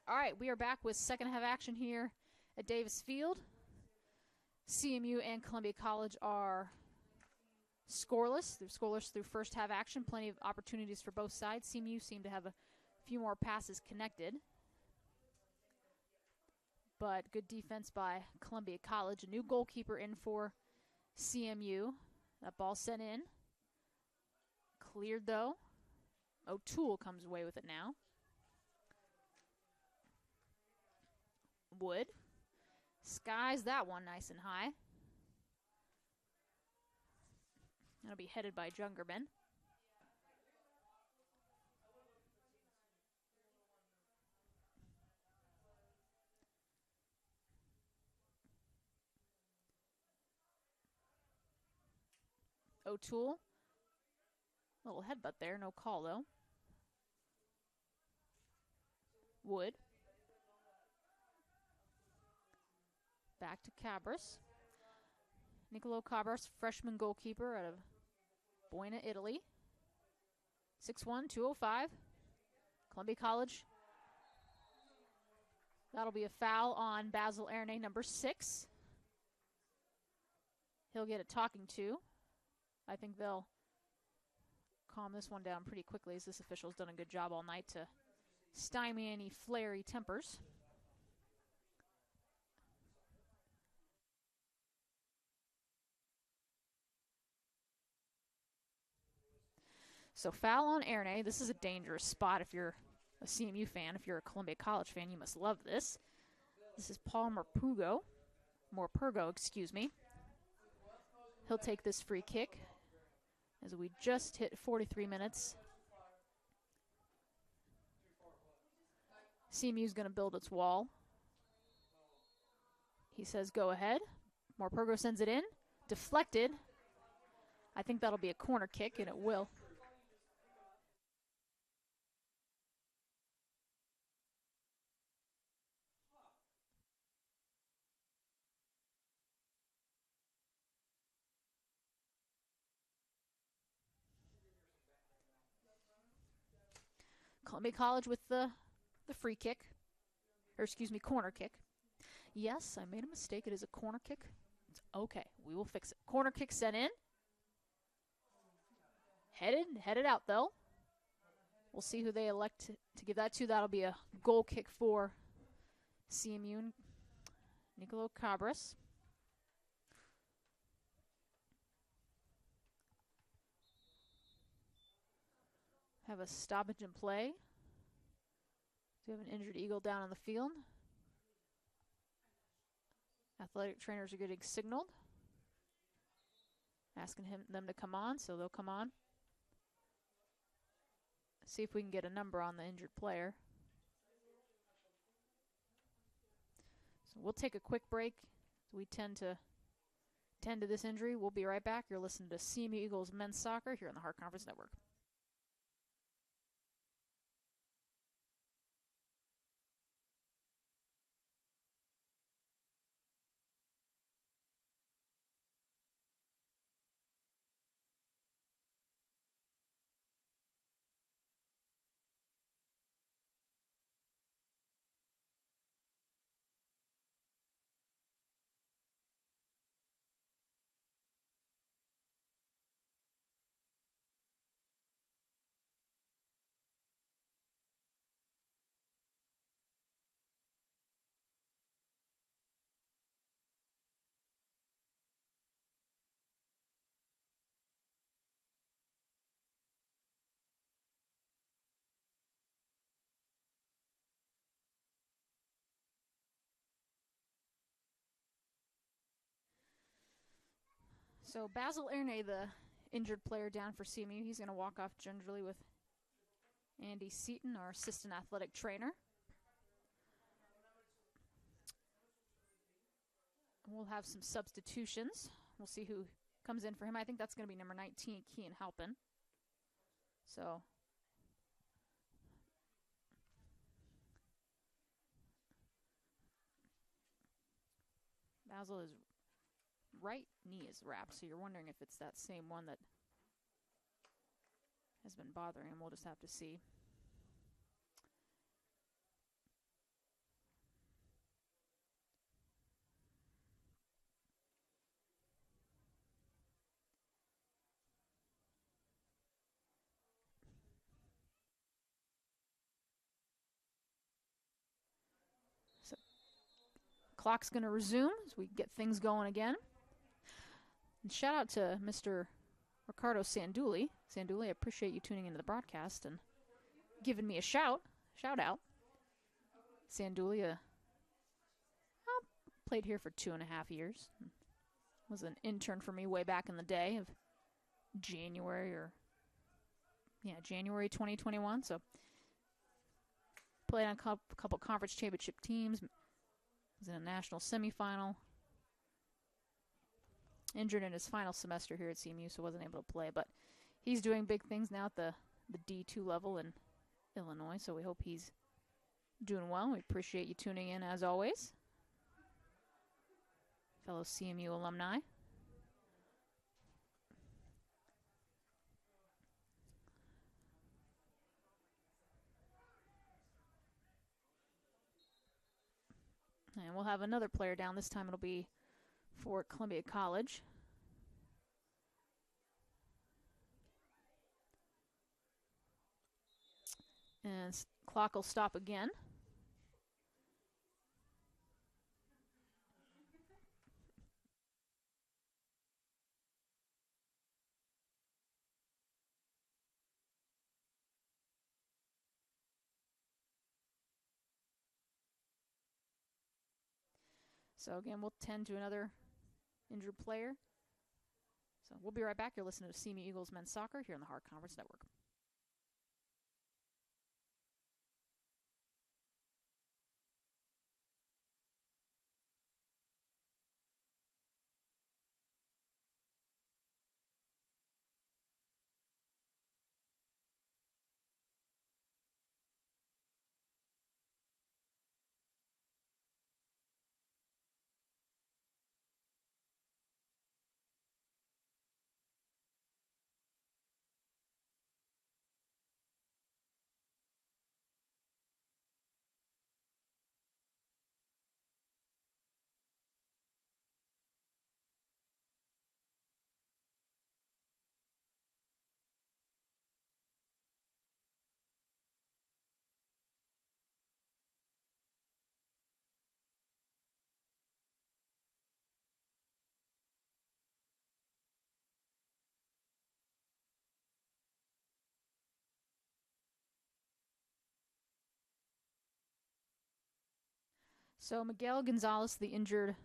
All right, we are back with second half action here at Davis Field. CMU and Columbia College are scoreless. They're scoreless through first half action. Plenty of opportunities for both sides. CMU seem to have a few more passes connected. But good defense by Columbia College. A new goalkeeper in for CMU. That ball sent in. Cleared, though. O'Toole comes away with it now. Wood skies that one nice and high. That'll be headed by Jungerman. O'Toole. Little headbutt there, no call though. Wood. Back to Cabras. Niccolò Cabras, freshman goalkeeper out of Boina, Italy. 6'1", 205. Columbia College. That'll be a foul on Basil Erne, number 6. He'll get a talking to. I think they'll calm this one down pretty quickly, as this official's done a good job all night to stymie any flary tempers. So foul on Erne. This is a dangerous spot if you're a CMU fan. If you're a Columbia College fan, you must love this. This is Paul Morpurgo, excuse me. He'll take this free kick as we just hit 43 minutes. CMU's going to build its wall. He says go ahead. Morpurgo sends it in. Deflected. I think that'll be a corner kick, and it will. Columbia College with the free kick. Or excuse me, corner kick. Yes, I made a mistake. It is a corner kick. It's okay. We will fix it. Corner kick sent in. Headed out, though. We'll see who they elect to give that to. That'll be a goal kick for CMU. Niccolò Cabras. Have a stoppage in play. We have an injured Eagle down on the field. Athletic trainers are getting signaled. Asking them to come on, so they'll come on. See if we can get a number on the injured player. So we'll take a quick break. We tend to tend to this injury. We'll be right back. You're listening to CMU Eagles Men's Soccer here on the Heart Conference Network. So Basil Erne, the injured player down for CMU, he's going to walk off gingerly with Andy Seaton, our assistant athletic trainer. We'll have some substitutions. We'll see who comes in for him. I think that's going to be number 19, Kean Halpin. So Basil is right knee is wrapped, so you're wondering if it's that same one that has been bothering him. We'll just have to see. clock's going to resume as we get things going again. And shout out to Mr. Ricardo Sanduli. Sanduli, I appreciate you tuning into the broadcast and giving me a shout out. Sanduli played here for 2.5 years. Was an intern for me way back in the day of January 2021. So played on a couple conference championship teams. Was in a national semifinal. Injured in his final semester here at CMU, so wasn't able to play. But he's doing big things now at the D2 level in Illinois, so we hope he's doing well. We appreciate you tuning in as always. Fellow CMU alumni. And we'll have another player down. This time it'll be for Columbia College. And clock will stop again. So again, we'll tend to another injured player. So we'll be right back. You're listening to CMU Eagles Men's Soccer here on the Hart Conference Network. So Miguel Gonzalez, the injured,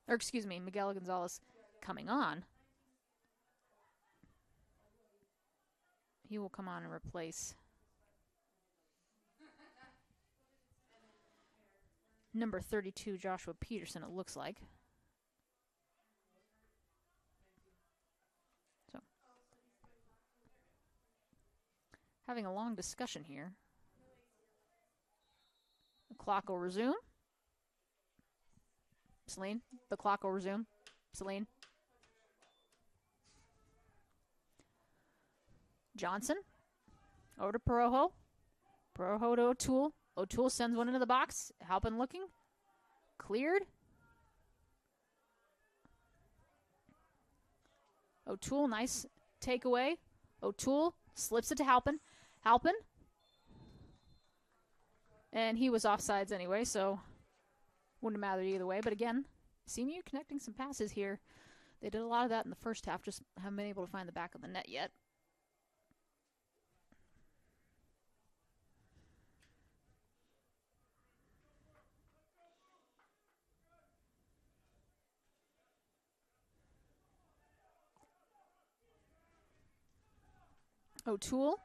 Miguel Gonzalez coming on. He will come on and replace number 32, Joshua Peterson, it looks like. So, having a long discussion here. The clock will resume. Celine, the clock will resume. Celine. Johnson. Over to Perojo. Perojo to O'Toole. O'Toole sends one into the box. Halpin looking. Cleared. O'Toole, nice takeaway. O'Toole slips it to Halpin. Halpin. And he was offsides anyway, so wouldn't have mattered either way. But again, CMU connecting some passes here. They did a lot of that in the first half, just haven't been able to find the back of the net yet. O'Toole.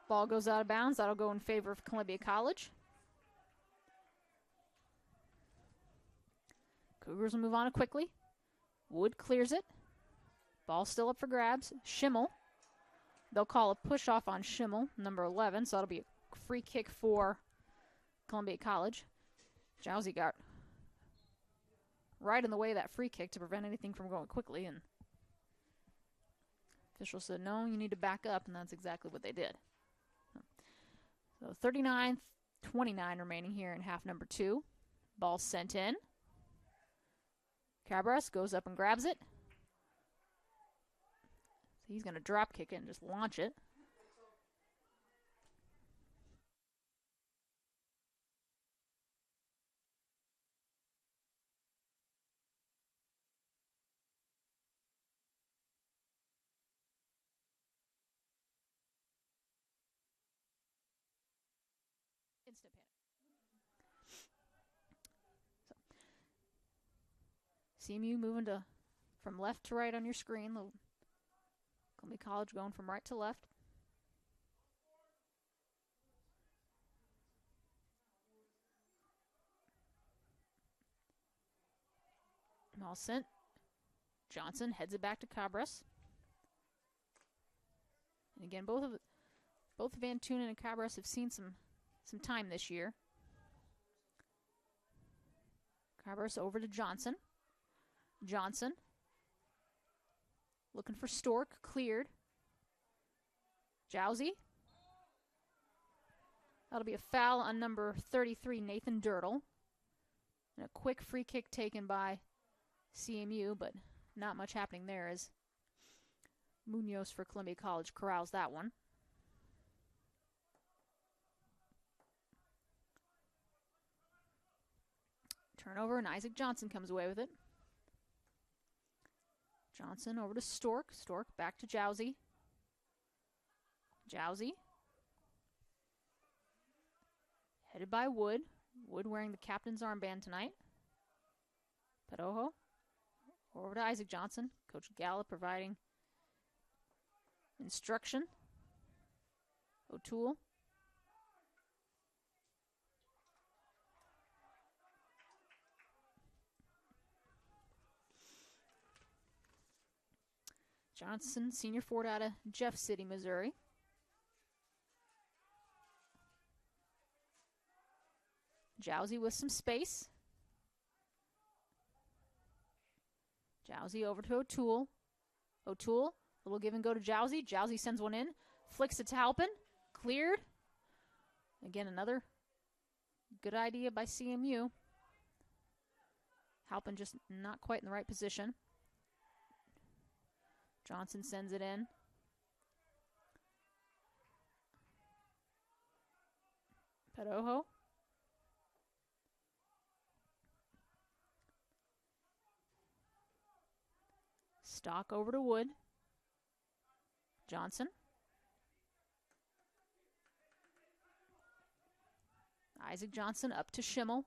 Ball goes out of bounds. That'll go in favor of Columbia College. Cougars will move on quickly. Wood clears it. Ball still up for grabs. Schimmel. They'll call a push-off on Schimmel, number 11, so that'll be a free kick for Columbia College. Jowsey got right in the way of that free kick to prevent anything from going quickly, and official said, no, you need to back up, and that's exactly what they did. So 39-29 remaining here in half number 2. Ball sent in. Cabras goes up and grabs it. So he's going to drop kick it and just launch it. instant panic. So, CMU moving from left to right on your screen. Columbia College going from right to left. All sent. Johnson heads it back to Cabras. And again, both Van Tunen and Cabras have seen some time this year. Cabras over to Johnson. Johnson looking for Stork, cleared. Jowsey. That'll be a foul on number 33, Nathan Dirtle. And a quick free kick taken by CMU, but not much happening there as Munoz for Columbia College corrals that one. Turnover, and Isaac Johnson comes away with it. Johnson over to Stork. Stork back to Jowsey. Jowsey. Headed by Wood. Wood wearing the captain's armband tonight. Padojo. Over to Isaac Johnson. Coach Gallup providing instruction. O'Toole. Johnson, senior forward out of Jeff City, Missouri. Jowsey with some space. Jowsey over to O'Toole. O'Toole, a little give and go to Jowsey. Jowsey sends one in. Flicks it to Halpin. Cleared. Again, another good idea by CMU. Halpin just not quite in the right position. Johnson sends it in. Padojo. Stock over to Wood. Johnson. Isaac Johnson up to Schimmel.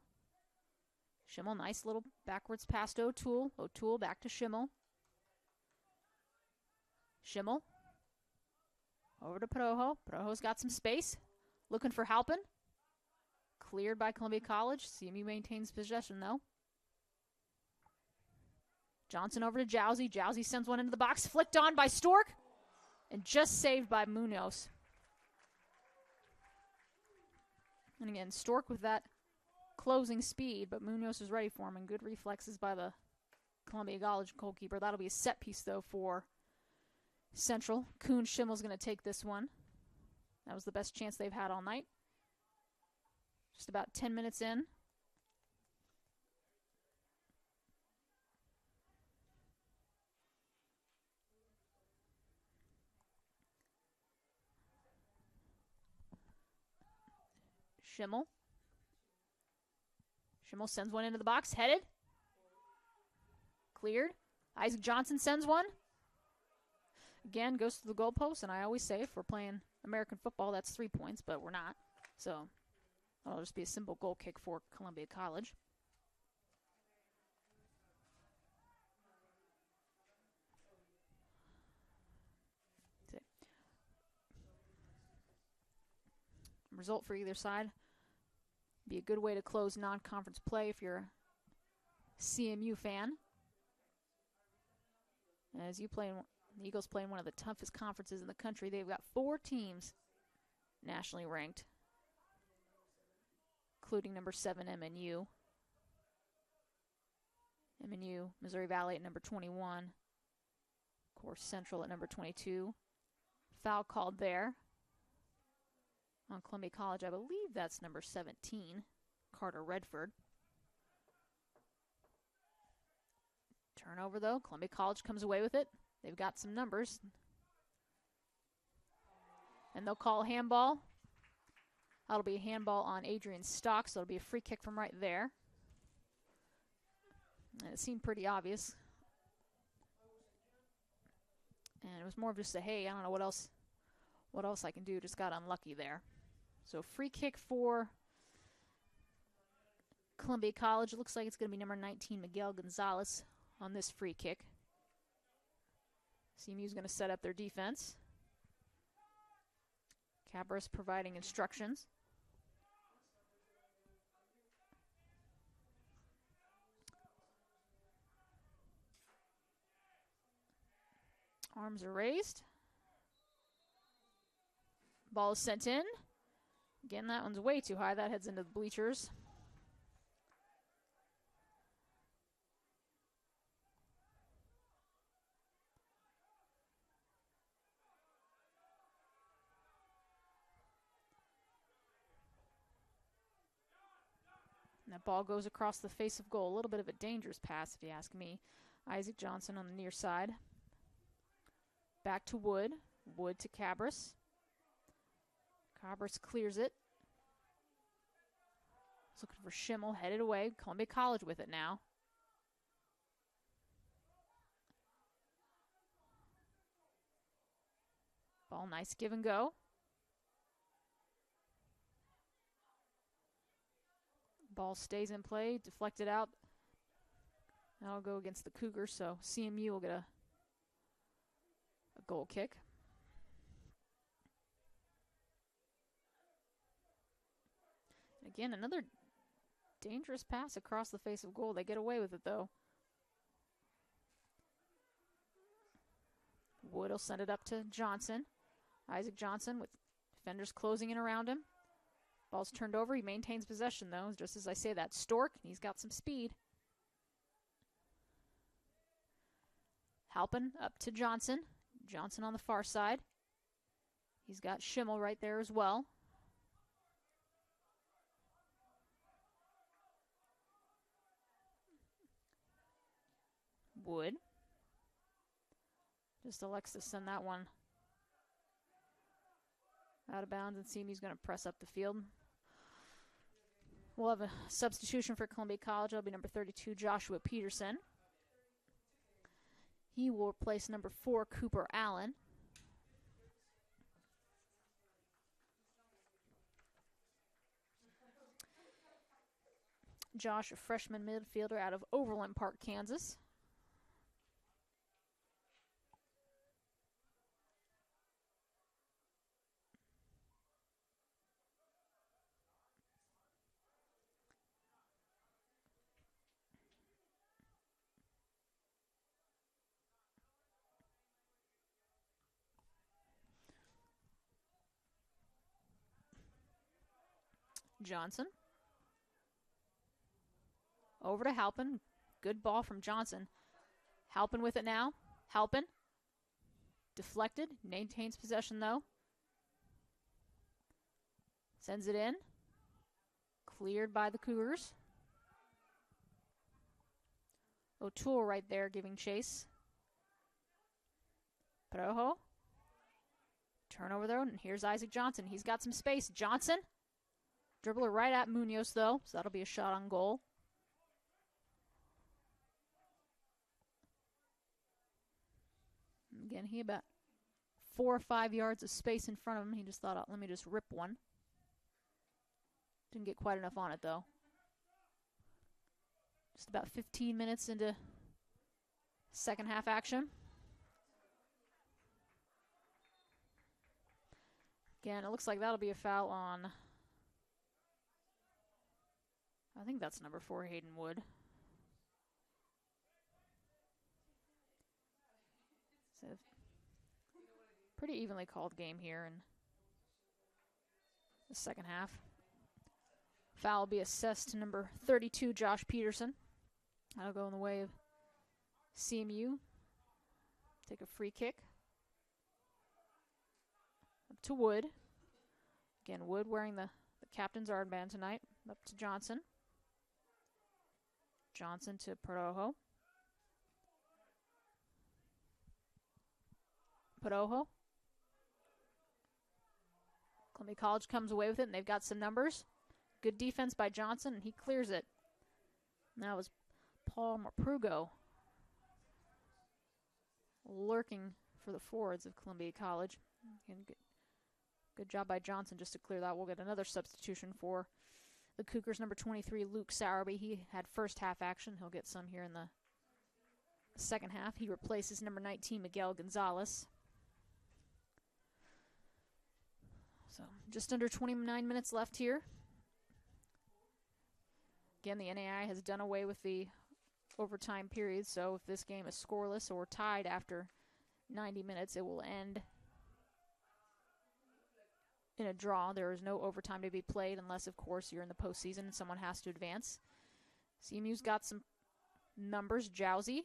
Schimmel, nice little backwards pass to O'Toole. O'Toole back to Schimmel. Schimmel. Over to Padojo. Padojo's got some space. Looking for Halpin. Cleared by Columbia College. CMU maintains possession, though. Johnson over to Jowsey. Jowsey sends one into the box. Flicked on by Stork. And just saved by Munoz. And again, Stork with that closing speed, but Munoz is ready for him, and good reflexes by the Columbia College goalkeeper. That'll be a set piece, though, for Central. Kuhn Schimmel's going to take this one. That was the best chance they've had all night. Just about 10 minutes in. Schimmel. Schimmel sends one into the box. Headed. Cleared. Isaac Johnson sends one. Again, goes to the goalpost, and I always say if we're playing American football, that's 3 points, but we're not. So that'll just be a simple goal kick for Columbia College. Result for either side. Be a good way to close non-conference play if you're a CMU fan. As you play, the Eagles play in one of the toughest conferences in the country. They've got 4 teams nationally ranked, including number 7 MNU. MNU, Missouri Valley at number 21. Of course, Central at number 22. Foul called there on Columbia College. I believe that's number 17, Carter Redford. Turnover, though. Columbia College comes away with it. They've got some numbers. And they'll call handball. That'll be a handball on Adrian Stock, so it'll be a free kick from right there. And it seemed pretty obvious. And it was more of just a, hey, I don't know what else I can do. Just got unlucky there. So free kick for Columbia College. It looks like it's going to be number 19, Miguel Gonzalez, on this free kick. CMU's going to set up their defense. Cabras providing instructions. Arms are raised. Ball is sent in. Again, that one's way too high. That heads into the bleachers. And that ball goes across the face of goal. A little bit of a dangerous pass, if you ask me. Isaac Johnson on the near side. Back to Wood. Wood to Cabras. Cabras clears it. He's looking for Schimmel, headed away. Columbia College with it now. Ball, nice give and go. Ball stays in play, deflected out. That'll go against the Cougars, so CMU will get a goal kick. Again, another dangerous pass across the face of goal. They get away with it, though. Wood will send it up to Johnson. Isaac Johnson with defenders closing in around him. Ball's turned over. He maintains possession, though. Just as I say that, Stork, he's got some speed. Halpin up to Johnson. Johnson on the far side. He's got Schimmel right there as well. Wood. Just elects to send that one out of bounds, and CMU's going to press up the field. We'll have a substitution for Columbia College. It'll be number 32, Joshua Peterson. He will replace number 4, Cooper Allen. Josh, a freshman midfielder out of Overland Park, Kansas. Johnson. Over to Halpin. Good ball from Johnson. Halpin with it now. Halpin. Deflected. Maintains possession, though. Sends it in. Cleared by the Cougars. O'Toole right there giving chase. Perojo. Turnover, though, and here's Isaac Johnson. He's got some space. Johnson. Dribbler right at Munoz, though, so that'll be a shot on goal. Again, he about 4 or 5 yards of space in front of him. He just thought, let me just rip one. Didn't get quite enough on it, though. Just about 15 minutes into second half action. Again, it looks like that'll be a foul on, I think that's number 4, Hayden Wood. It's a pretty evenly called game here in the second half. Foul will be assessed to number 32, Josh Peterson. That'll go in the way of CMU. Take a free kick. Up to Wood. Again, Wood wearing the captain's armband tonight. Up to Johnson. Johnson to Perojo. Perojo. Columbia College comes away with it, and they've got some numbers. Good defense by Johnson, and he clears it. And that was Paul Maprugo lurking for the forwards of Columbia College. Good job by Johnson just to clear that. We'll get another substitution for the Cougars' number 23, Luke Sowerby. He had first half action. He'll get some here in the second half. He replaces number 19, Miguel Gonzalez. So just under 29 minutes left here. Again, the NAI has done away with the overtime period, so if this game is scoreless or tied after 90 minutes, it will end in a draw. There is no overtime to be played unless, of course, you're in the postseason and someone has to advance. CMU's got some numbers. Jowsey.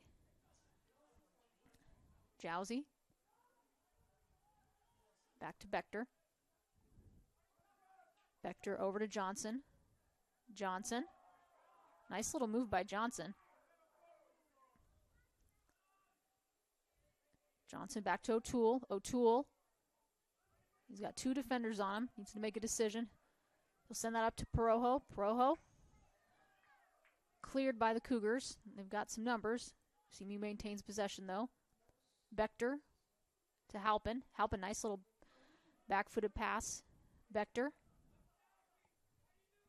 Back to Bechter. Bechter over to Johnson. Nice little move by Johnson. Johnson back to O'Toole. He's got two defenders on him. Needs to make a decision. He'll send that up to Perojo. Cleared by the Cougars. They've got some numbers. CMU maintains possession, though. Bechter to Halpin. Halpin, nice little back-footed pass. Bechter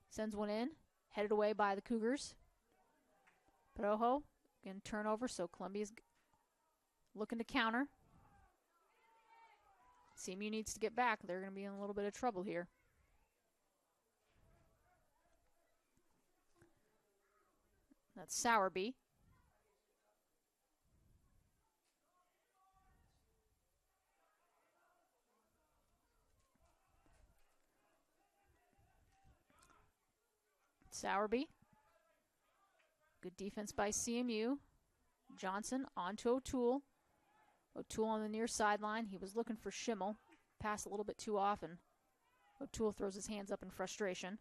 sends one in. Headed away by the Cougars. Perojo, again, turnover, so Columbia's looking to counter. CMU needs to get back. They're going to be in a little bit of trouble here. That's Sowerby. Good defense by CMU. Johnson on to O'Toole. O'Toole on the near sideline. He was looking for Schimmel. Passed a little bit too often. O'Toole throws his hands up in frustration.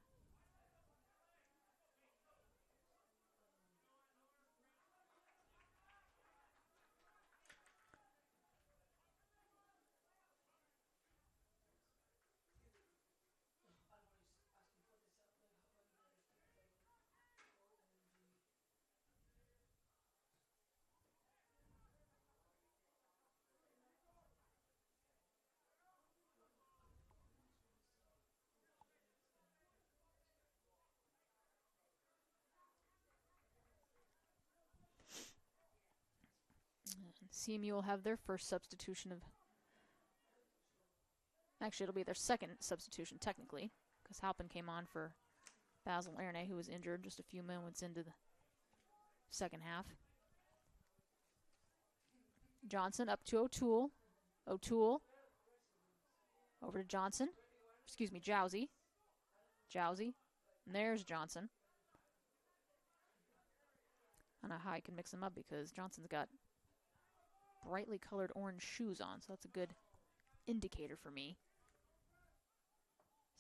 CMU will have their first substitution of... Actually, it'll be their second substitution, technically, because Halpin came on for Basil Erne, who was injured just a few moments into the second half. Johnson up to O'Toole. O'Toole over to Johnson. Excuse me, Jowsey. And there's Johnson. I don't know how I can mix them up because Johnson's got brightly colored orange shoes on, so that's a good indicator for me.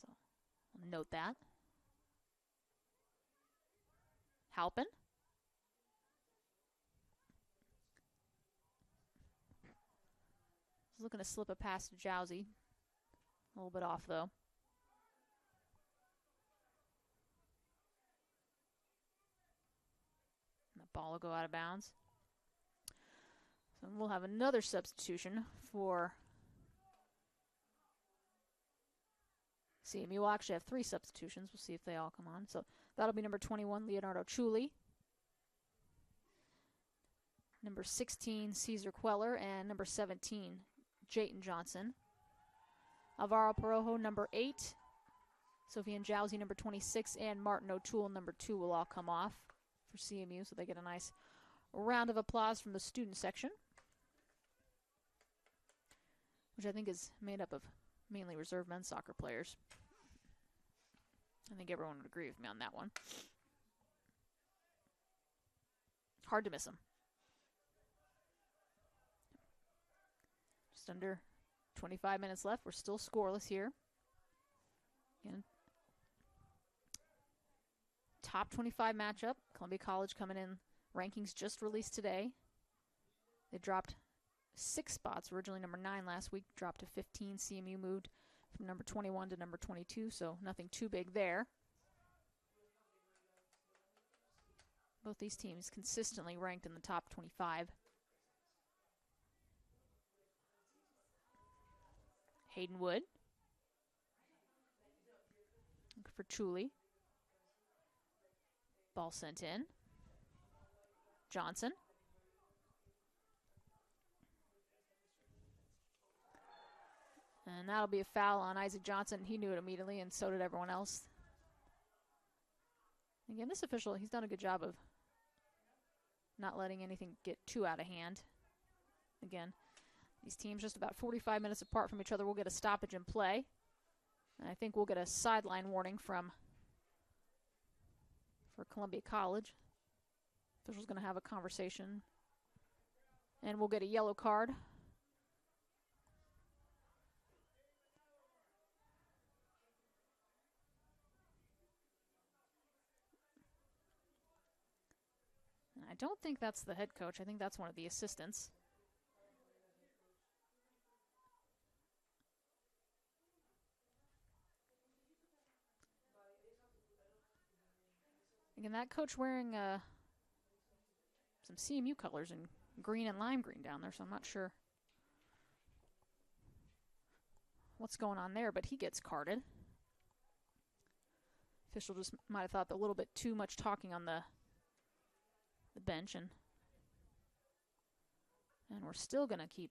So I'll note that. Halpin. He's looking to slip a pass to Jowsey. A little bit off, though. And the ball will go out of bounds. So we'll have another substitution for CMU. We'll actually have three substitutions. We'll see if they all come on. So that'll be number 21, Leonardo Chuli. Number 16, Caesar Queller. And number 17, Jayton Johnson. Alvaro Perojo, number 8. Sofian Jowsey, number 26. And Martin O'Toole, number 2, will all come off for CMU. So they get a nice round of applause from the student section, which I think is made up of mainly reserve men's soccer players. I think everyone would agree with me on that one. Hard to miss them. Just under 25 minutes left. We're still scoreless here. Again, top 25 matchup. Columbia College coming in. Rankings just released today. They dropped 6 spots. Originally number 9 last week, dropped to 15. CMU moved from number 21 to number 22, so nothing too big there. Both these teams consistently ranked in the top 25. Hayden Wood. Looking for Chuli. Ball sent in. Johnson. And that'll be a foul on Isaac Johnson. He knew it immediately, and so did everyone else. Again, this official, he's done a good job of not letting anything get too out of hand. Again, these teams just about 45 minutes apart from each other will get a stoppage in play. And I think we'll get a sideline warning for Columbia College. Official's going to have a conversation. And we'll get a yellow card. And I don't think that's the head coach. I think that's one of the assistants. Again, that coach wearing some CMU colors in green and lime green down there, so I'm not sure what's going on there, but he gets carded. Official just might have thought a little bit too much talking on the bench, and we're still going to keep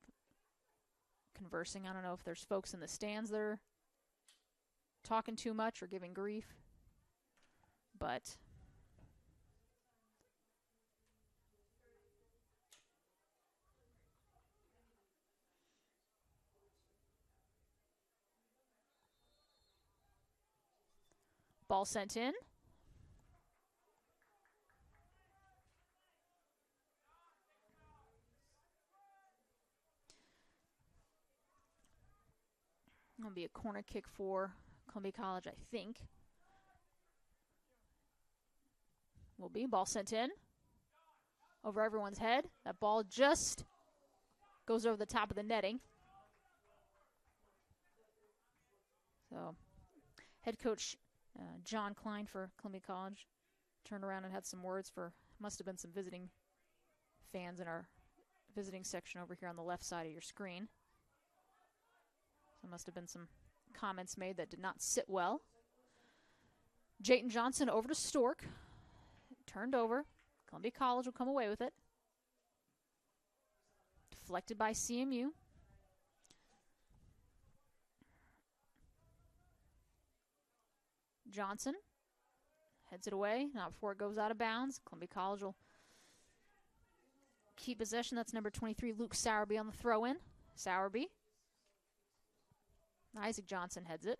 conversing. I don't know if there's folks in the stands that are talking too much or giving grief, but ball sent in. It'll be a corner kick for Columbia College, I think. Will be. Ball sent in. Over everyone's head. That ball just goes over the top of the netting. So, head coach John Klein for Columbia College turned around and had some words for, must have been some visiting fans in our visiting section over here on the left side of your screen. So must have been some comments made that did not sit well. Jayton Johnson over to Stork. Turned over. Columbia College will come away with it. Deflected by CMU. Johnson heads it away. Not before it goes out of bounds. Columbia College will keep possession. That's number 23, Luke Sowerby on the throw-in. Sowerby. Isaac Johnson heads it.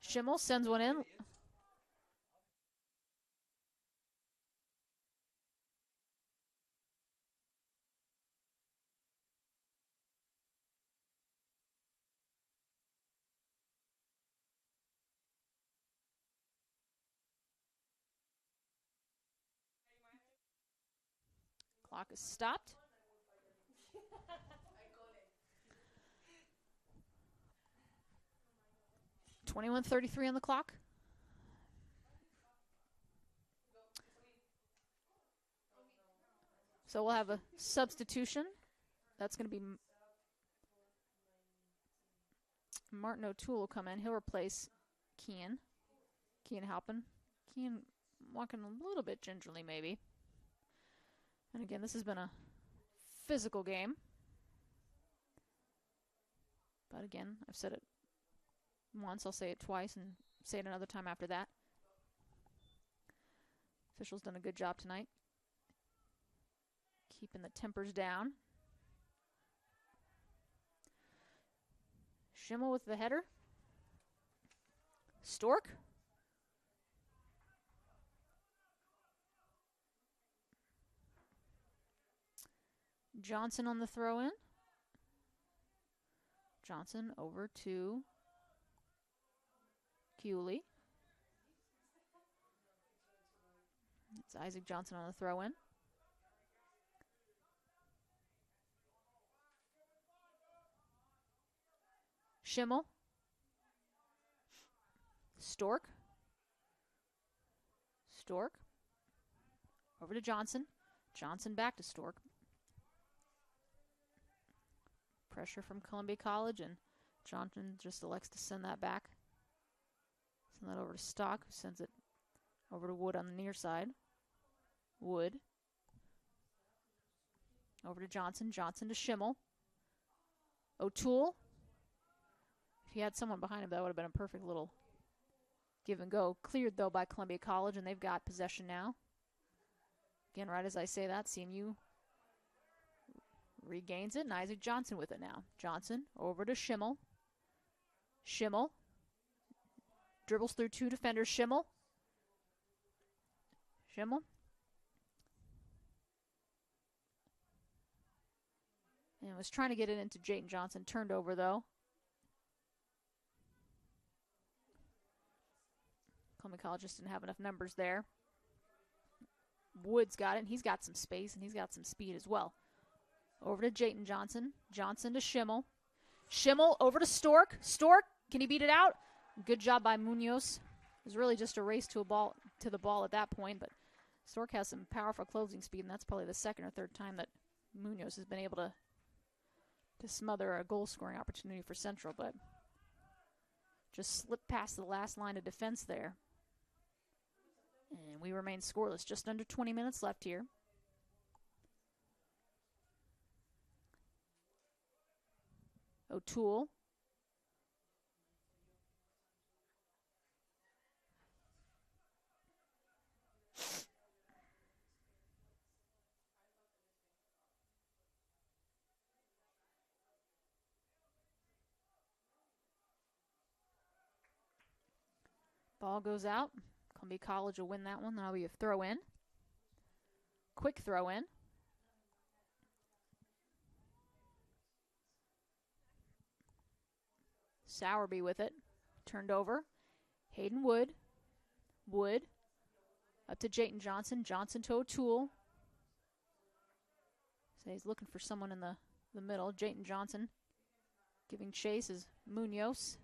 Schimmel sends one in. Clock is stopped. 21:33 on the clock. So we'll have a substitution. That's going to be Martin O'Toole will come in. He'll replace Kean Halpin. Kean walking a little bit gingerly maybe. And again, this has been a physical game. But again, I've said it once, I'll say it twice, and say it another time after that. Officials done a good job tonight. Keeping the tempers down. Schimmel with the header. Stork. Johnson on the throw-in. Johnson over to Cooley. It's Isaac Johnson on the throw-in. Schimmel. Stork. Stork. Over to Johnson. Johnson back to Stork. Pressure from Columbia College, and Johnson just elects to send that back. Send that over to Stock, who sends it over to Wood on the near side. Wood. Over to Johnson. Johnson to Schimmel. O'Toole. If he had someone behind him, that would have been a perfect little give and go. Cleared, though, by Columbia College, and they've got possession now. Again, right as I say that, CMU regains it, and Isaac Johnson with it now. Johnson over to Schimmel. Schimmel. Dribbles through two defenders. Schimmel. Schimmel. And was trying to get it into Jayton Johnson. Turned over, though. Columbia College just didn't have enough numbers there. Wood's got it, and he's got some space, and he's got some speed as well. Over to Jayton Johnson. Johnson to Schimmel. Schimmel over to Stork. Stork, can he beat it out? Good job by Munoz. It was really just a race to the ball at that point, but Stork has some powerful closing speed, and that's probably the second or third time that Munoz has been able to smother a goal-scoring opportunity for Central, but just slipped past the last line of defense there. And we remain scoreless. Just under 20 minutes left here. O'Toole. Ball goes out. Columbia College will win that one. That'll be a throw in. Quick throw in. Sowerby with it. Turned over. Hayden Wood. Wood. Up to Jayton Johnson. Johnson to O'Toole. So he's looking for someone in the middle. Jayton Johnson giving chase is Munoz.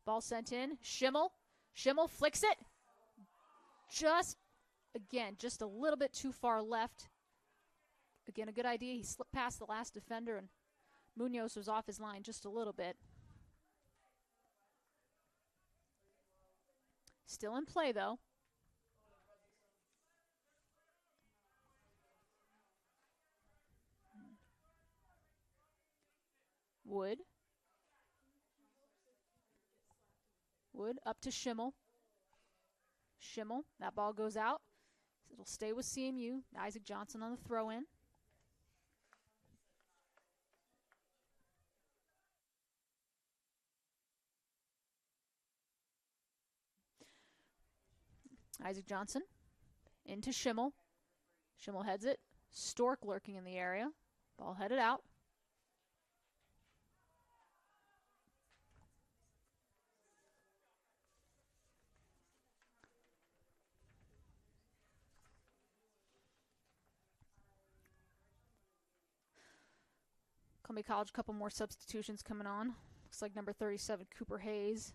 Ball sent in. Schimmel. Schimmel flicks it. Just a little bit too far left. Again, a good idea. He slipped past the last defender, and Munoz was off his line just a little bit. Still in play, though. Wood. Wood up to Schimmel. Schimmel. That ball goes out. It'll stay with CMU. Isaac Johnson on the throw-in. Isaac Johnson into Schimmel. Schimmel heads it. Stork lurking in the area. Ball headed out. Columbia College, a couple more substitutions coming on. Looks like number 37, Cooper Hayes,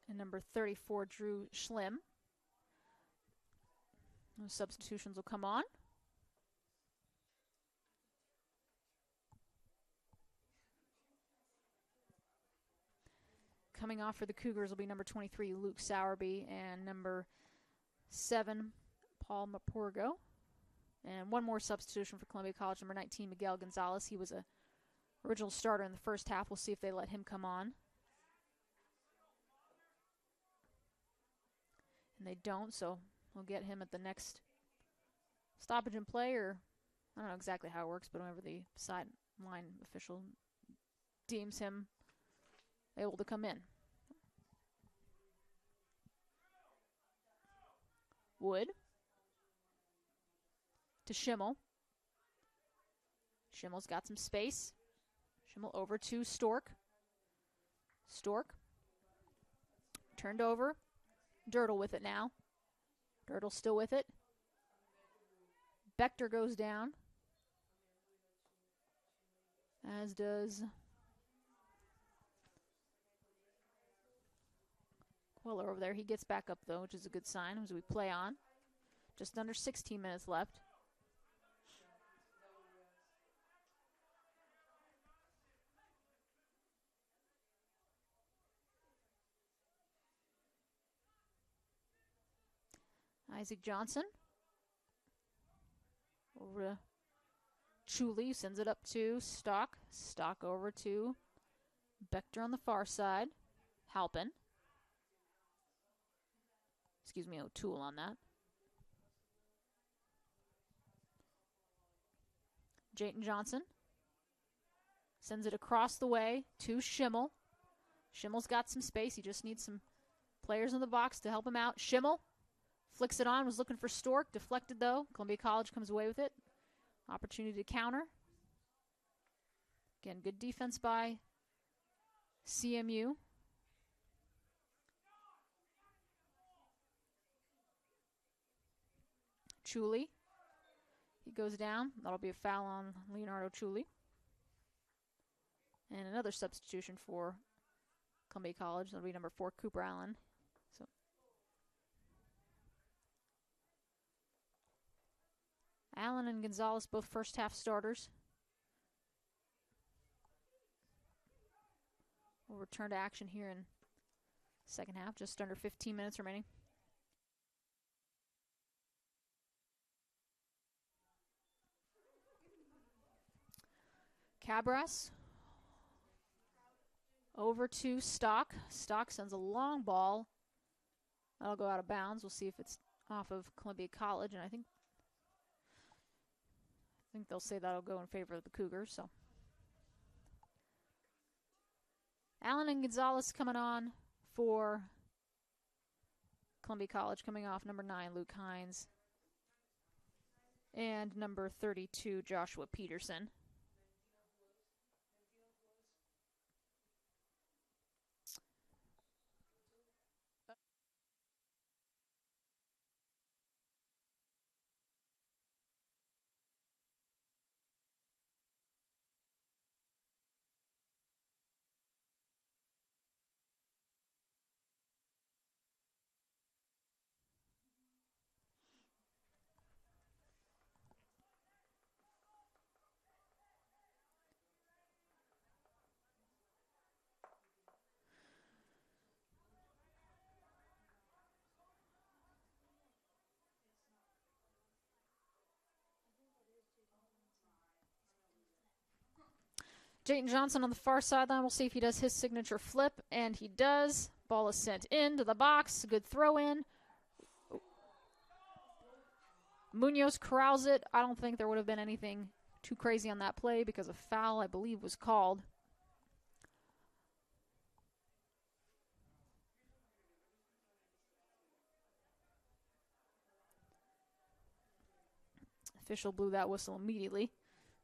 and number 34, Drew Schlim. Those substitutions will come on. Coming off for the Cougars will be number 23, Luke Sowerby, and number 7, Paul Mapurgo. And one more substitution for Columbia College, number 19, Miguel Gonzalez. He was a original starter in the first half. We'll see if they let him come on. And they don't, so we'll get him at the next stoppage in play, or I don't know exactly how it works, but whenever the sideline official deems him able to come in. Wood to Schimmel. Schimmel's got some space. Schimmel over to Stork. Stork. Turned over. Dirtle with it now. Dirtle still with it. Bechter goes down, as does Quiller over there. He gets back up, though, which is a good sign as we play on. Just under 16 minutes left. Isaac Johnson. Over to Chuli, sends it up to Stock. Stock over to Bechter on the far side. Halpin. Excuse me, O'Toole on that. Jayton Johnson sends it across the way to Schimmel. Schimmel's got some space. He just needs some players in the box to help him out. Schimmel flicks it on, was looking for Stork. Deflected, though. Columbia College comes away with it. Opportunity to counter. Again, good defense by CMU. Chuli. He goes down. That'll be a foul on Leonardo Chuli. And another substitution for Columbia College. That'll be number 4, Cooper Allen. So Allen and Gonzalez, both first half starters. We'll return to action here in second half. Just under 15 minutes remaining. Cabras over to Stock. Stock sends a long ball. That'll go out of bounds. We'll see if it's off of Columbia College, and I think they'll say that'll go in favor of the Cougars. So Allen and Gonzalez coming on for Columbia College, coming off number 9, Luke Hines, and number 32, Joshua Peterson. Jayton Johnson on the far sideline. We'll see if he does his signature flip, and he does. Ball is sent into the box. Good throw in. Munoz corrals it. I don't think there would have been anything too crazy on that play because a foul, I believe, was called. Official blew that whistle immediately.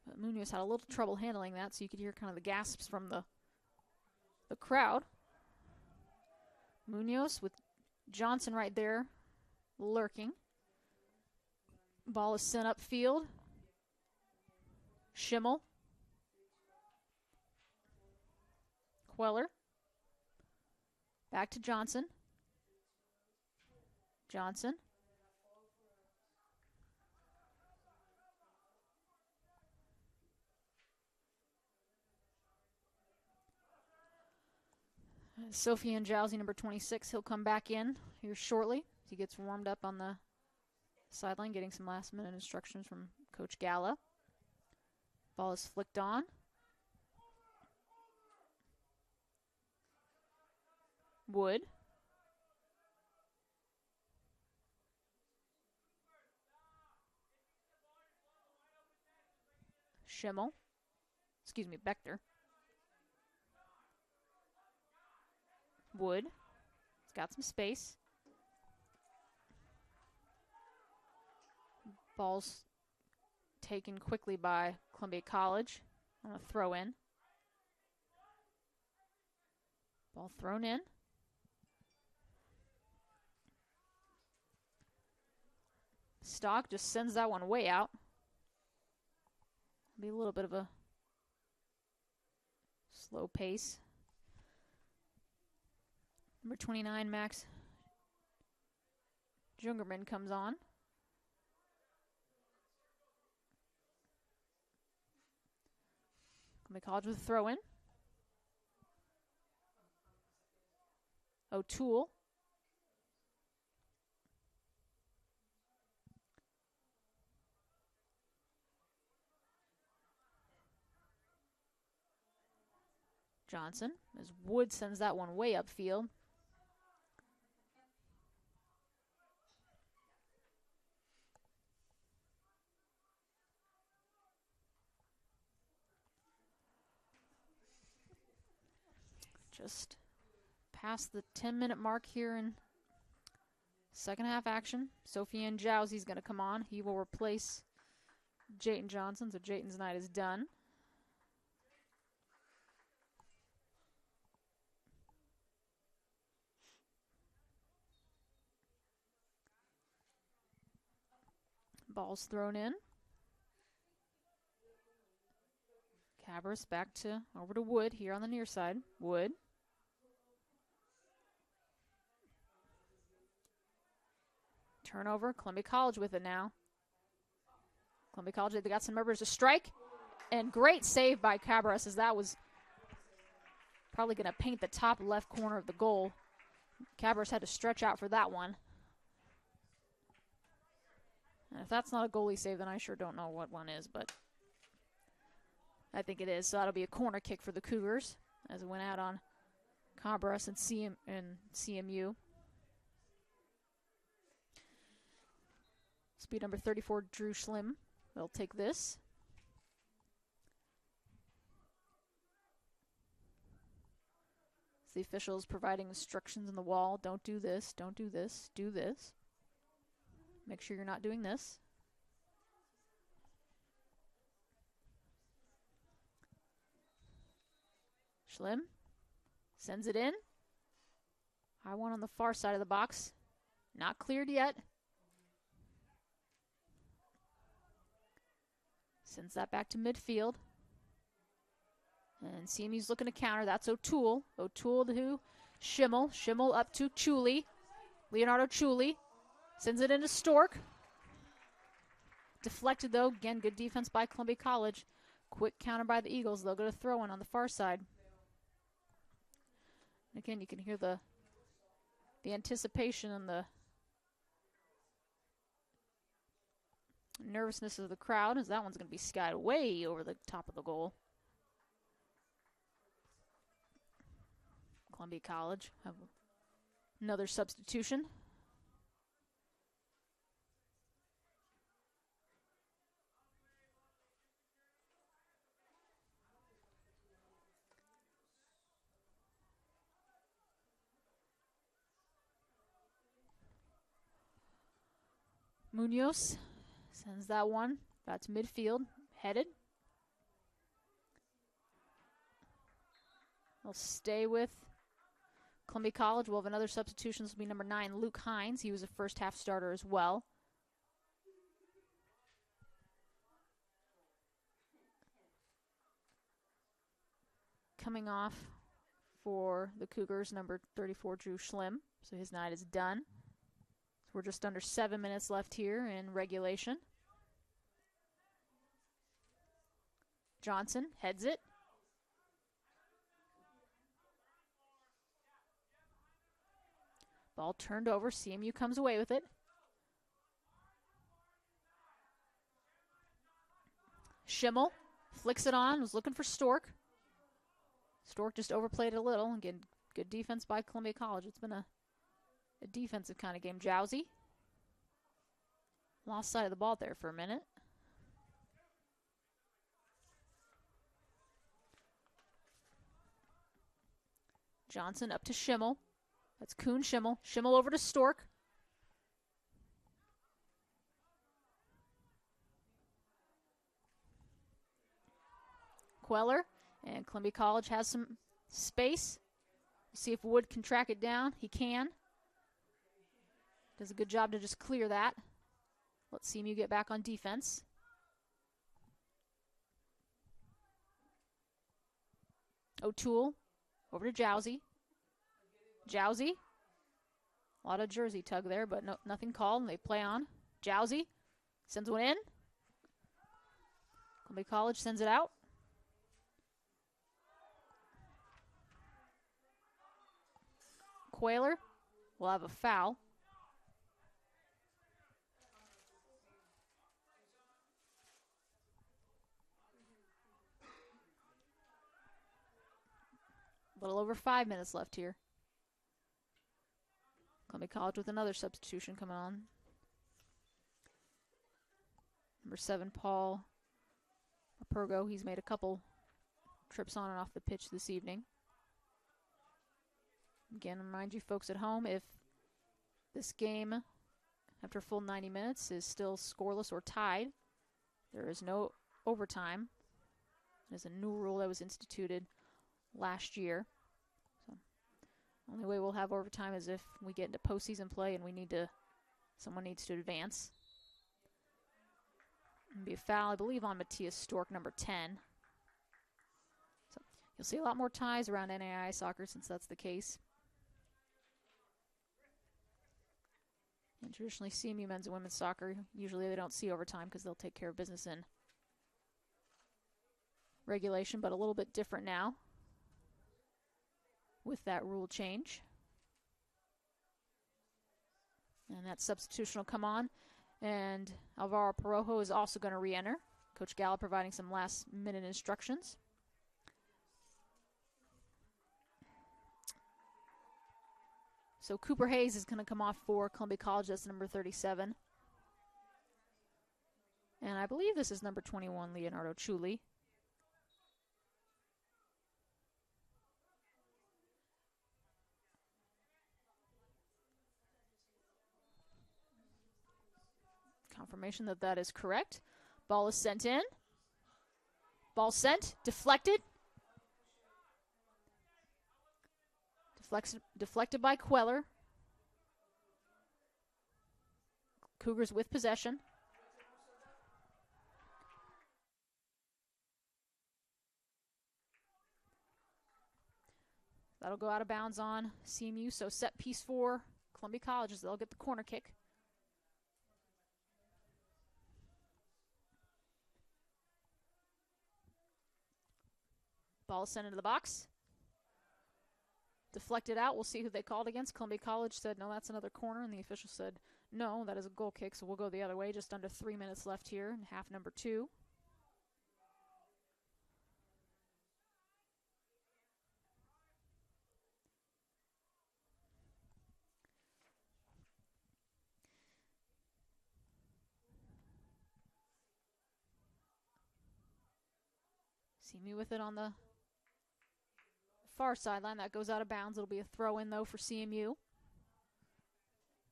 But Munoz had a little trouble handling that, so you could hear kind of the gasps from the crowd. Munoz with Johnson right there, lurking. Ball is sent upfield. Schimmel. Queller. Back to Johnson. Johnson. Sophie and Jowsey, number 26, he'll come back in here shortly. He gets warmed up on the sideline, getting some last-minute instructions from Coach Galla. Ball is flicked on. Wood. Schimmel. Excuse me, Bechter. Wood. It's got some space. Ball's taken quickly by Columbia College on a throw in. Ball thrown in. Stock just sends that one way out. Be a little bit of a slow pace. Number 29, Max Jungerman comes on. Columbia College with a throw-in. O'Toole. Johnson, as Wood sends that one way upfield. Just past the 10-minute mark here in second half action. Sofian Jowsey's going to come on. He will replace Jayton Johnson, so Jayton's night is done. Ball's thrown in. Cabras back to over to Wood here on the near side. Wood. Turnover. Columbia College with it now. Columbia College, they got some members to strike. And great save by Cabras, as that was probably going to paint the top left corner of the goal. Cabras had to stretch out for that one. And if that's not a goalie save, then I sure don't know what one is, but I think it is. So that'll be a corner kick for the Cougars as it went out on Cabras and CMU. Speed number 34, Drew Schlim. They'll take this. The officials providing instructions on the wall. Don't do this, don't do this, do this. Make sure you're not doing this. Schlim sends it in. High one on the far side of the box. Not cleared yet. Sends that back to midfield. And CMU's looking to counter. That's O'Toole. O'Toole to Schimmel. Schimmel up to Chuli. Leonardo Chuli. Sends it into Stork. Deflected, though. Again, good defense by Columbia College. Quick counter by the Eagles. They'll go to throw-in on the far side. Again, you can hear the anticipation and the nervousness of the crowd, as that one's going to be skied way over the top of the goal. Columbia College have another substitution. Munoz sends that one back to midfield, headed. They'll stay with Columbia College. We'll have another substitution. This will be number 9, Luke Hines. He was a first half starter as well. Coming off for the Cougars, number 34, Drew Schlim. So his night is done. We're just under 7 minutes left here in regulation. Johnson heads it. Ball turned over. CMU comes away with it. Schimmel flicks it on. Was looking for Stork. Stork just overplayed it a little. Again, good defense by Columbia College. It's been a defensive kind of game. Jowsey lost sight of the ball there for a minute. Johnson up to Schimmel. That's Kuhn Schimmel. Schimmel over to Stork. Queller, and Columbia College has some space. See if Wood can track it down. He can. Does a good job to just clear that. Let's see CMU get back on defense. O'Toole over to Jowsey. Jowsey. A lot of jersey tug there, but nothing called, and they play on. Jowsey sends one in. Columbia College sends it out. Quayler will have a foul. A little over 5 minutes left here. Columbia College with another substitution coming on. Number 7, Paul Pergo. He's made a couple trips on and off the pitch this evening. Again, remind you folks at home, if this game, after a full 90 minutes, is still scoreless or tied, there is no overtime. There's a new rule that was instituted last year. So, only way we'll have overtime is if we get into postseason play and someone needs to advance. It'll be a foul, I believe, on Matthias Stork, number 10. So you'll see a lot more ties around NAIA soccer since that's the case. And traditionally, CMU men's and women's soccer, usually they don't see overtime because they'll take care of business in regulation, but a little bit different now with that rule change. And that substitution will come on. And Alvaro Perojo is also going to re-enter. Coach Gallo providing some last-minute instructions. So Cooper Hayes is going to come off for Columbia College. That's number 37. And I believe this is number 21, Leonardo Chuli. Confirmation that that is correct. Ball is sent in. Ball sent, deflected. Deflected by Queller. Cougars with possession. That'll go out of bounds on CMU. So set piece for Columbia College as they'll get the corner kick. Ball is sent into the box. Deflected out. We'll see who they called against. Columbia College said, no, that's another corner. And the official said, no, that is a goal kick. So we'll go the other way. Just under 3 minutes left here in half number 2. See me with it on the far sideline. That goes out of bounds. It'll be a throw in, though, for CMU.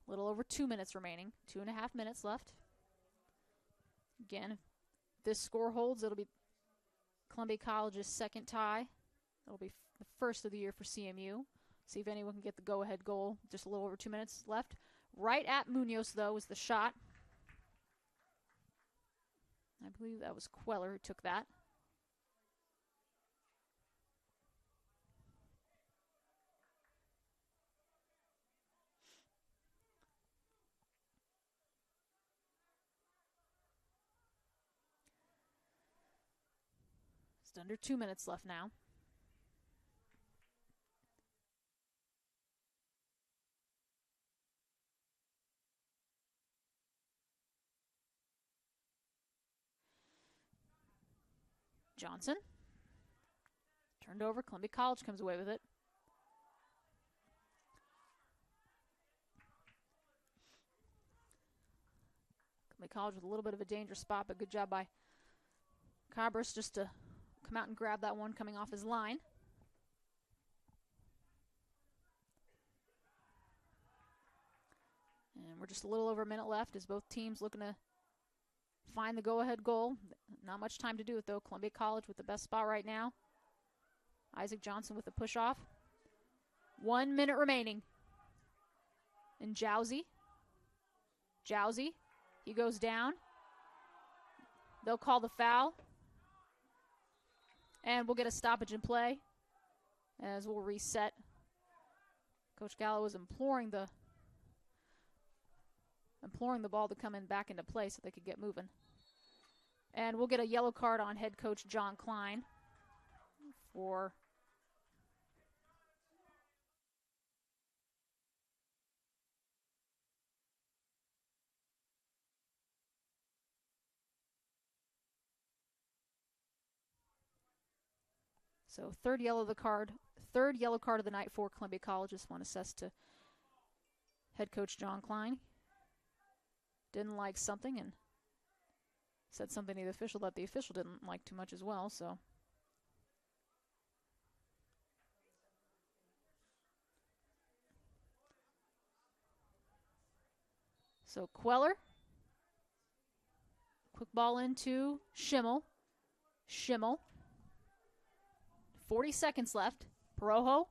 A little over 2 minutes remaining. 2.5 minutes left. Again, if this score holds, it'll be Columbia College's second tie. It'll be the first of the year for CMU. See if anyone can get the go-ahead goal. Just a little over 2 minutes left. Right at Munoz, though, was the shot. I believe that was Queller who took that. Just under 2 minutes left now. Johnson. Turned over. Columbia College comes away with it. Columbia College with a little bit of a dangerous spot, but good job by Cabras just to come out and grab that one coming off his line. And we're just a little over a minute left as both teams looking to find the go-ahead goal. Not much time to do it, though. Columbia College with the best spot right now. Isaac Johnson with the push-off. 1 minute remaining. And Jowsey. Jowsey. He goes down. They'll call the foul. And we'll get a stoppage in play. as we'll reset. Coach Gallo was imploring the ball to come in back into play so they could get moving. And we'll get a yellow card on head coach John Klein for third yellow of the night for Columbia College. This one assessed to head coach John Klein. Didn't like something and said something to the official that the official didn't like too much as well. So Queller. Quick ball into Schimmel. 40 seconds left. Perojo.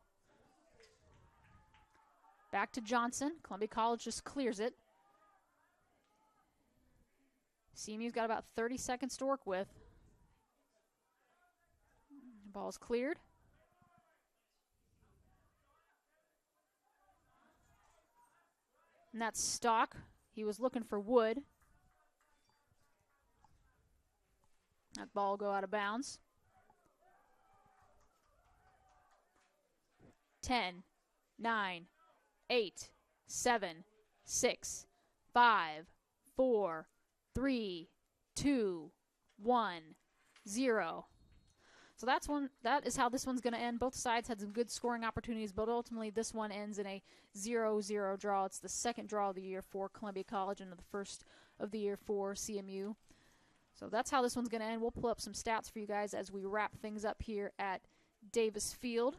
Back to Johnson. Columbia College just clears it. CMU's got about 30 seconds to work with. Ball's cleared. And that's Stock. He was looking for Wood. That ball will go out of bounds. 10, 9, 8, 7, 6, 5, 4, 3, 2, 1, 0. So that is how this one's going to end. Both sides had some good scoring opportunities, but ultimately this one ends in a 0-0 draw. It's the second draw of the year for Columbia College and the first of the year for CMU. So that's how this one's going to end. We'll pull up some stats for you guys as we wrap things up here at Davis Field.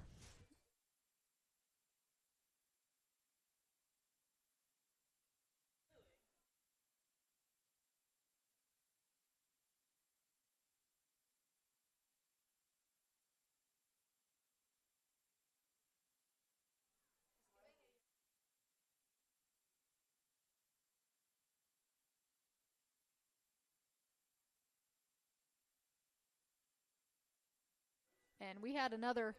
And we had another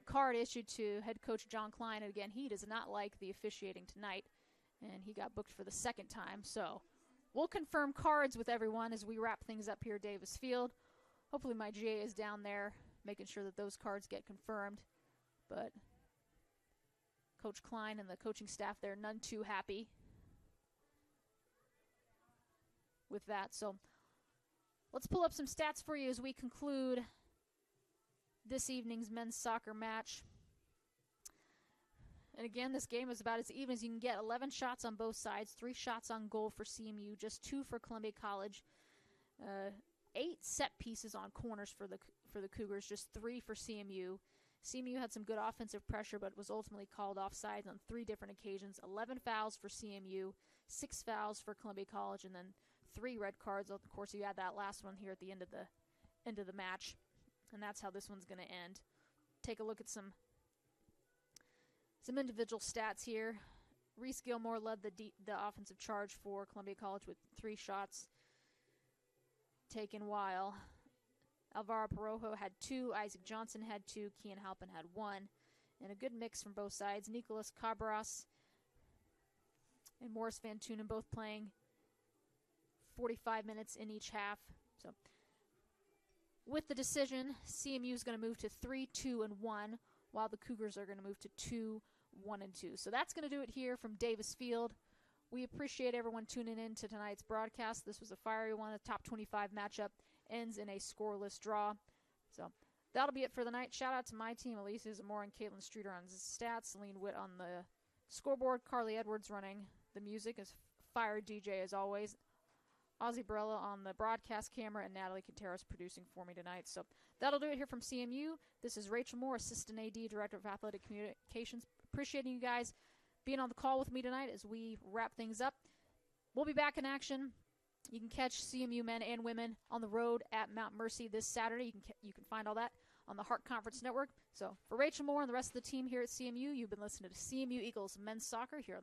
card issued to head coach John Klein. And again, he does not like the officiating tonight, and he got booked for the second time. So we'll confirm cards with everyone as we wrap things up here at Davis Field. Hopefully my GA is down there making sure that those cards get confirmed. But Coach Klein and the coaching staff there, none too happy with that. So let's pull up some stats for you as we conclude this evening's men's soccer match. And again, this game is about as even as you can get. 11 shots on both sides, 3 shots on goal for CMU, just 2 for Columbia College. 8 set pieces on corners for the Cougars, just 3 for CMU. CMU had some good offensive pressure, but was ultimately called offsides on 3 different occasions. 11 fouls for CMU, 6 fouls for Columbia College, and then 3 red cards. Of course, you had that last one here at the end of the match. And that's how this one's going to end. Take a look at some individual stats here. Reese Gilmore led the offensive charge for Columbia College with 3 shots taken, while Alvaro Perojo had 2, Isaac Johnson had 2, Kian Halpin had 1. And a good mix from both sides. Nicolas Cabras and Morris Van Tunen both playing 45 minutes in each half. So with the decision, CMU is going to move to 3-2-1, while the Cougars are going to move to 2-1-2. So that's going to do it here from Davis Field. We appreciate everyone tuning in to tonight's broadcast. This was a fiery one. The top 25 matchup ends in a scoreless draw. So that'll be it for the night. Shout out to my team, Alicia Zamora and Caitlin Streeter on stats, Celine Witt on the scoreboard, Carly Edwards running the music as fire DJ as always, Ozzy Barella on the broadcast camera, and Natalie Quinteros producing for me tonight. So that'll do it here from CMU. This is Rachel Moore, Assistant AD, Director of Athletic Communications. Appreciating you guys being on the call with me tonight as we wrap things up. We'll be back in action. You can catch CMU men and women on the road at Mount Mercy this Saturday. You can find all that on the Hart Conference Network. So for Rachel Moore and the rest of the team here at CMU, you've been listening to CMU Eagles Men's Soccer here on